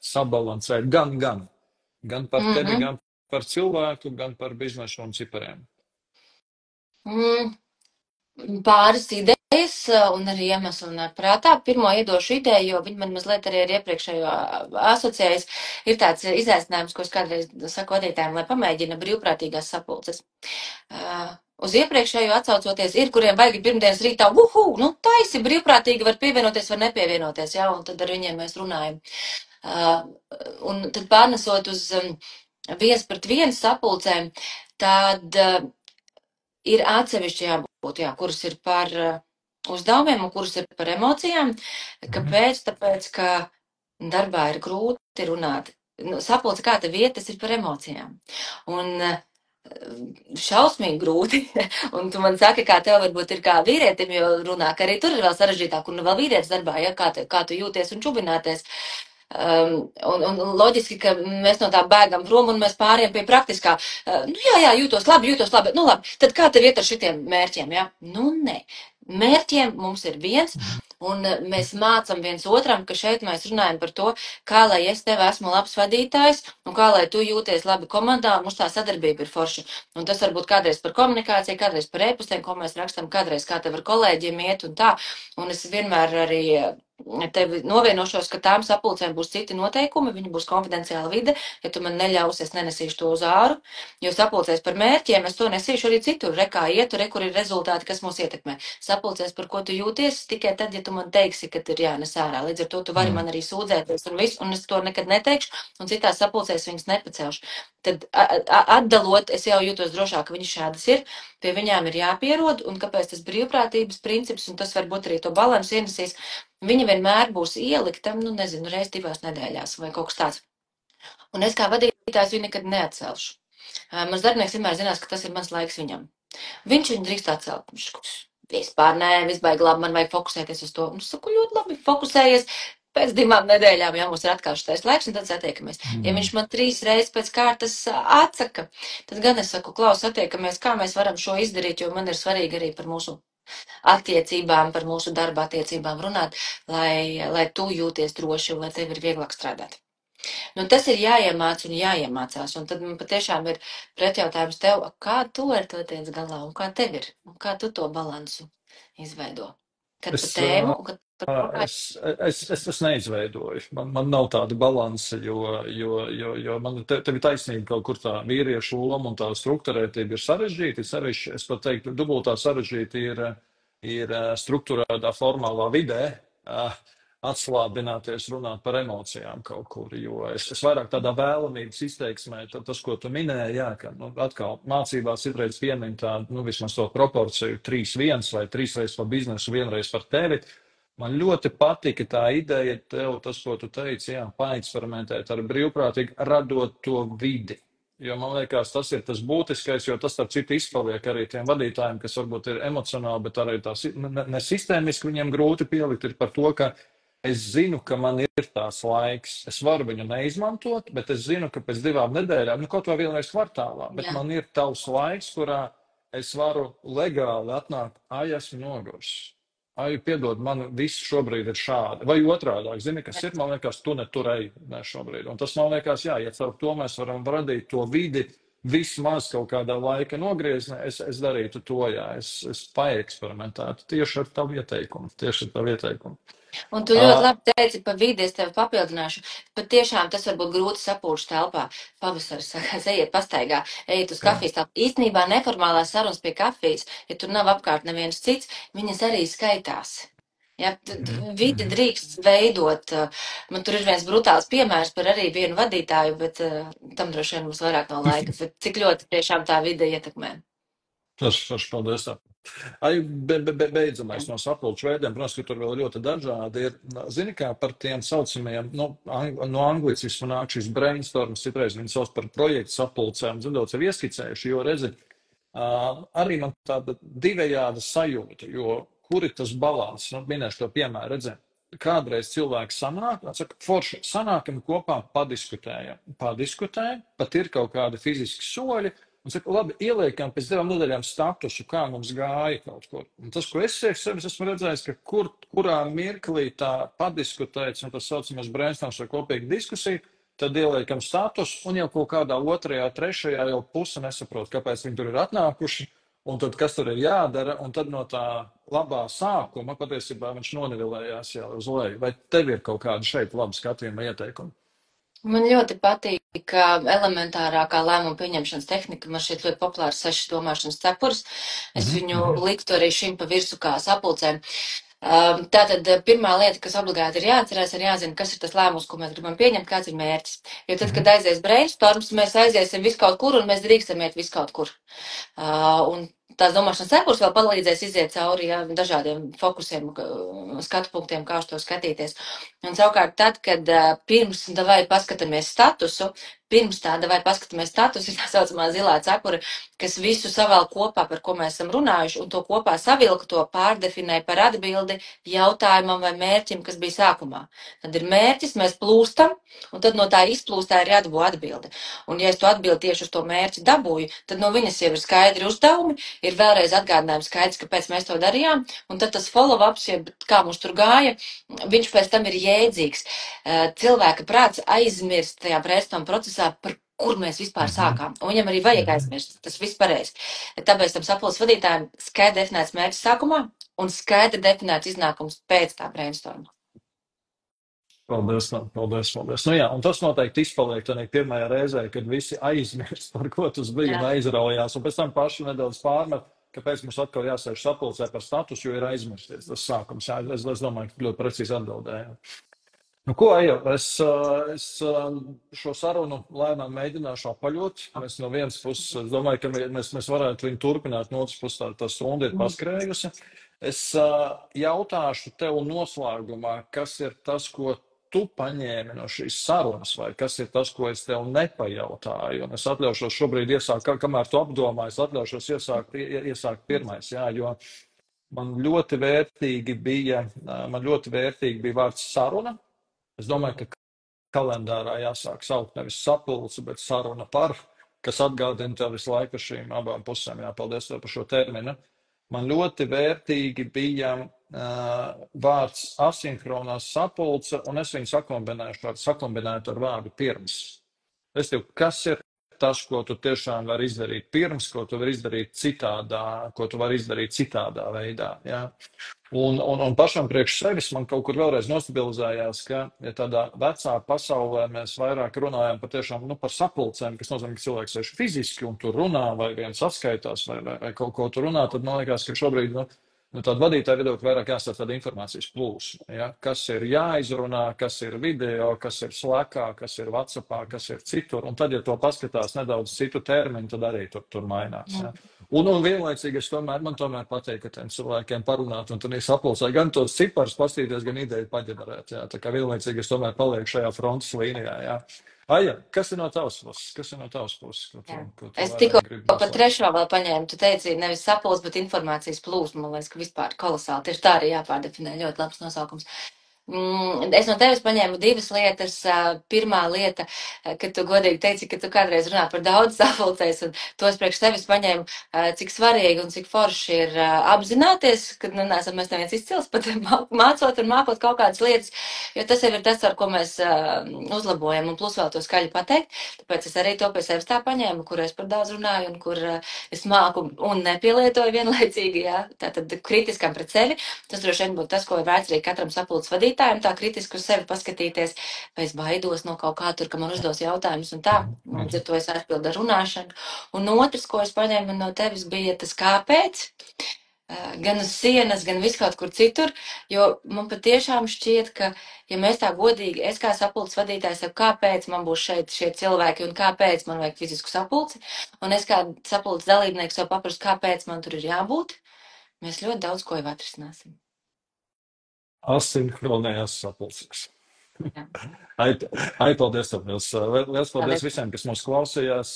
gan par tevi, gan par cilvēku, gan par biznesu un cipariem. Pāris idejas un arī iemesli nāk prātā. Pirmo iedošu ideju, jo viņi man mazliet arī ar iepriekšējo asociējas, ir tāds izaicinājums, ko es kādreiz saku vadītājiem, lai pamēģina brīvprātīgās sapulces. Uz iepriekšējo atsaucoties, ir, kuriem vajag pirmdienas rītā, taisi brīvprātīgi var pievienoties, var nepievienoties, jā, un tad ar viņiem mēs runājam. Un tad pārnesot uz viens pret viens sapulcēm, tad ir atsevišķi jābūt, kuras ir par uzdevumiem un kuras ir par emocijām. Kāpēc? Tāpēc, ka darbā ir grūti runāt. Sapulce, kā tev iet, tas ir par emocijām. Un šausmīgi grūti, un tu man saki, kā tev varbūt ir kā vīrietim, jo runā, ka arī tur ir vēl sarežģītāk, un vēl vīrietis darbā, kā tu jūties un čubināties. Un loģiski, ka mēs no tā bēgam prom un mēs pāriem pie praktiskā. Jūtos labi. Labi, tad kā tev iet ar šitiem mērķiem, jā? Nē. Mērķiem mums ir viens, un mēs mācam viens otram, ka šeit mēs runājam par to, kā lai es tev esmu labs vadītājs, un kā lai tu jūties labi komandā, un mums tā sadarbība ir forša. Un tas varbūt kādreiz par komunikāciju, kādreiz par e-pastiem, ko mēs rakstam, kādreiz kā tev ar kolēģiem iet un tā. Un es vienmēr arī tevi novienošos, ka tām sapulcēm būs citi noteikumi, viņi būs konfidenciāla vide, ja tu man neļausi, es nenesīšu to uz āru, jo sapulcēs par mērķiem, es to nesīšu arī citur, kā ietu, kur ir rezultāti, kas mūs ietekmē. Sapulcēs, par ko tu jūties, tikai tad, ja tu man teiksi, ka ir jānes ārā. Līdz ar to tu vari man arī sūdzēties un visu, un es to nekad neteikšu, un citās sapulcēs viņas nepacelšu. Tad atdalot, es jau jūtos drošāk, ka viņas šādas ir, pie viņām ir jāpierod, un kāpēc tas brīvprātības princips, un tas varbūt arī to balansu ienesīs, viņa vienmēr būs ielikta, reiz 2 nedēļās vai kaut kas tāds. Un es kā vadītājs viņu nekad neatcelšu. Mans darbinieks vienmēr zinās, ka tas ir mans laiks viņam. Viņš viņu drīkst atcelt. Vispār nē, visbaigi labi, man vajag fokusēties uz to. Un es saku, ļoti labi, fokusējies. Pēc 2 nedēļām jau mums ir atkal šitais laiks, un tad satiekamies. Ja viņš man 3 reizes pēc kārtas atsaka, tad gan es saku, Klaus, satiekamies, kā mēs varam šo izdarīt, jo man ir svarīgi arī par mūsu attiecībām, par mūsu darba attiecībām runāt, lai tu jūties droši un lai tev ir vieglāk strādāt. Tas ir jāiemāc un jāiemācās, un tad man patiešām ir pretjautājums tev, kā tu ar to tiec galā un kā tev ir, un kā tu to balansu izveido? Kad par tēmu, kad Es neizveidoju. Man nav tāda balansa, jo man tev ir taisnība, kaut kur tā vīriešu loma un tā strukturētība ir sarežģīta. Es pat teiktu, dubultā sarežģīta ir strukturētā formālā vidē atslābināties, runāt par emocijām kaut kur, jo es vairāk tādā vēlamības izteiksmē, tas, ko tu minēji, jā, ka, atkal mācībās citreiz piemin tādu, vismaz to proporciju 3:1 vai 3 reizes par biznesu, 1 reizi par tevi. Man ļoti patika tā ideja, tev tas, ko tu teici, jā, paeksperimentēt ar brīvprātīgi, radot to vidi. Jo man liekas, tas ir tas būtiskais, jo tas, starp citu, izpaliek arī tiem vadītājiem, kas varbūt ir emocionāli, bet arī tās ne sistēmiski viņiem grūti pielikt, ir par to, ka es zinu, ka man ir tās laiks. Es varu viņu neizmantot, bet es zinu, ka pēc 2 nedēļām, kaut vai vienreiz kvartālā, bet man ir tavs laiks, kurā es varu legāli atnākt, esmu noguris. Piedod, man viss šobrīd ir šādi. Vai otrādāk, zini, kas ir, man liekas, tu netur ej, ne šobrīd. Un tas, man liekas, jā, ja caur to mēs varam radīt to vidi, vismaz kaut kādā laika nogriezienā, es darītu to, jā, es paeksperimentētu tieši ar tavu ieteikumu. Un tu ļoti labi teici par vidi, es tevi papildināšu. Pat tiešām tas var būt grūti sapūst telpā. Pavasaris sakās, ejiet pastaigā, ejiet uz kafijas telpu. Īstenībā neformālās sarunas pie kafijas, ja tur nav apkārt neviens cits, viņas arī skaitās. Ja, vidi drīkst veidot. Man tur ir viens brutāls piemērs par arī vienu vadītāju, bet tam droši vien mums vairāk nav laika. Bet cik ļoti tiešām tā vide ietekmē. Paldies. Beidzamais no sapulču veidiem, protams, ka tur vēl ļoti dažādi ir. Zini, kā par tiem saucamajiem, no anglicismu nāk šis brainstorms, citreiz viņi sauc par projektu sapulcēm, daudz ir ieskicējuši, jo redzi, arī man tāda divējāda sajūta, jo kur ir tas balans, minēšu to piemēru, redzi, kādreiz cilvēki sanāk, saka, forši sanākam kopā, padiskutējam, pat ir kaut kādi fiziski soļi, un saka, labi, ieliekam pēc 2 nedēļām statusu, kā mums gāja kaut kur. Un tas, ko es sevis esmu redzējis, ka kurā mirklī tā padiskutēts, un tas saucamais brainstorms vai kopīga diskusija, tad ieliekam status, un jau kaut kādā 2., 3. jau puse nesaprot, kāpēc viņi tur ir atnākuši, un tad kas tur ir jādara, un tad no tā labā sākuma patiesībā viņš nonivelējās jau uz leju. Vai tev ir kaut kāda šeit laba skatījuma ieteikuma? Man ļoti patīk elementārākā lēmuma pieņemšanas tehnika. Man šķiet ļoti populārs 6 domāšanas cepures. Es viņu liktu arī šim pa virsu kā sapulcēm. Tātad pirmā lieta, kas obligāti ir jāatcerās, ir jāzina, kas ir tas lēmums, ko mēs gribam pieņemt, kāds ir mērķis. Jo tad, kad aizies brainstorms, mēs aiziesim viskaut kur un mēs drīkstam iet viskaut kur. Un tās domāšanas cepures vēl palīdzēs iziet cauri dažādiem fokusiem, skatu punktiem, kā uz to skatīties. Un savukārt tad, kad pirms davai paskatāmies statusu, ir tā saucamā zilā cepure, kas visu savēl kopā, par ko mēs esam runājuši, un to kopā savilka, to pārdefinē par atbildi jautājumam vai mērķim, kas bija sākumā. Tad ir mērķis, mēs plūstam, un tad no tā izplūstā ir jādabū atbildi. Un ja es to atbildi tieši uz to mērķi dabūju, tad no viņas jau ir skaidri uzdevumi, ir vēlreiz atgādinājums skaidrs, kāpēc mēs to darījām, un tad tas follow-ups, kā mums tur gāja, viņš pēc tam ir jēdzīgs. Cilvēka prāts aizmirst tajā brainstorm procesā, par kur mēs vispār sākām. Un viņam arī vajag aizmirst. Tas viss pareizi. Tāpēc tam sapulces vadītājiem skaidri definēts mērķis sākumā un skaidri definēts iznākums pēc tā brainstorma. Paldies. Nu jā, un tas noteikti izpaliek tādā pirmajā reizē, kad visi aizmirst, par ko tas bija un aizraujās. Un pēc tam paši nedaudz pārmet, kāpēc mums atkal jāsēž sapulcē par statusu, jo ir aizmirsties tas sākums. Jā, es domāju, ka ļoti precīzi atbildēju. Nu, ko, Ejo, es šo sarunu lēnām mēģināšu apaļot. Mēs no vienas puses, domāju, ka mēs varētu viņu turpināt, no otras puses tā stunda ir paskrējusi. Es jautāšu tev noslēgumā, kas ir tas, ko tu paņēmi no šīs sarunas, vai kas ir tas, ko es tev nepajautāju. Un es atļaušos šobrīd iesākt, kamēr tu apdomā, es atļaušos iesākt pirmais, jā, jo man ļoti vērtīgi bija vārds saruna. Es domāju, ka kalendārā jāsāk saukt nevis sapulce, bet saruna par, kas atgādina tev visu laiku šīm abām pusēm. Jā, paldies tev par šo terminu. Man ļoti vērtīgi bija vārds asinhronās sapulce, un es viņu sakombinētu ar vārdu pirms. Kas ir tas, ko tu tiešām vari izdarīt pirms, ko tu vari izdarīt citādā veidā. Jā? Un pašam priekš sevis man kaut kur vēlreiz nostabilizējās, ka ja tādā vecā pasaulē mēs vairāk runājam par sapulcēm, kas nozīmē, ka cilvēks sēž fiziski un tur runā, vai viens atskaitās, vai kaut ko tur runā, tad man liekas, ka šobrīd Tāda vadītāja viedokļa vairāk jāstāsta tāda informācijas plūsma, ja? Kas ir jāizrunā, kas ir video, kas ir Slackā, kas ir WhatsAppā, kas ir citur. Un tad, ja to paskatās nedaudz citu termiņu, tad arī tur mainās. Ja? Un vienlaicīgi man tomēr patīk, ka tiem cilvēkiem parunāt un tur sapulcē gan tos ciparus pastīties, gan ideju paģenerēt. Ja? Tā kā vienlaicīgi es tomēr palieku šajā frontes līnijā. Ja? Aija, kas ir no tavas puses? Kas ir no tavas puses? Ko tu Es tikko gribi par noslēgt? trešo vēl paņēmu. Tu teici, nevis sapulcs, bet informācijas plūsma. Man liekas, ka vispār kolosāli. Tieši tā arī jāpārdefinē. Ļoti labs nosaukums. Es no tevis paņēmu divas lietas. Pirmā lieta, kad tu godīgi teici, ka tu kādreiz runā par daudz sapulcēs, un tos priekš tevis paņēmu, cik svarīgi un cik forši ir apzināties, ka neesam mēs neviens izcils, pat mācot un mākot kaut kādas lietas, jo tas jau ir tas, ar ko mēs uzlabojam, un plus vēl to skaļi pateikt. Tāpēc es arī to pie sevis tā paņēmu, kur es par daudz runāju un kur es māku un nepielietoju vienlaicīgi, jā, tātad kritiskam pret sevi. Tas droši vien būtu tas, ko ir vērts arī katram sapulces vadītājam, tā kritiski uz sevi paskatīties, vai es baidos no kaut kā tur, ka man uzdos jautājumus un tā. Līdz ar to es aizpildu ar runāšanu. Un otrs, ko es paņēmu no tevis, bija tas kāpēc. Gan uz sienas, gan viskaut kur citur, jo man patiešām šķiet, ka, ja mēs tā godīgi, es kā sapulces vadītājs saku, kāpēc man būs šeit šie cilvēki un kāpēc man vajag fizisku sapulci, un es kā sapulces dalībnieks jau paprastu, kāpēc man tur ir jābūt, mēs ļoti daudz ko jau atrisināsim. Asinhronējās sapulces. Jā. Ai, paldies tev. Liels paldies visiem, kas mūs klausījās.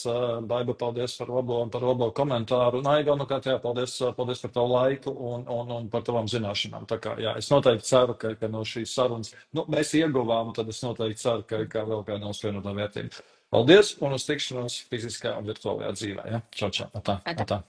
Baiba, paldies par labo komentāru. Un Aiga, paldies par tavu laiku un par tavām zināšanām. Tā kā, jā, es noteikti ceru, ka no šīs sarunas, mēs ieguvām, tad es noteikti ceru, ka vēl kāda mums pievienotā vērtība. Paldies un uz tikšanos fiziskā un virtuālajā dzīvē. Ja? Čau, čau. Atā.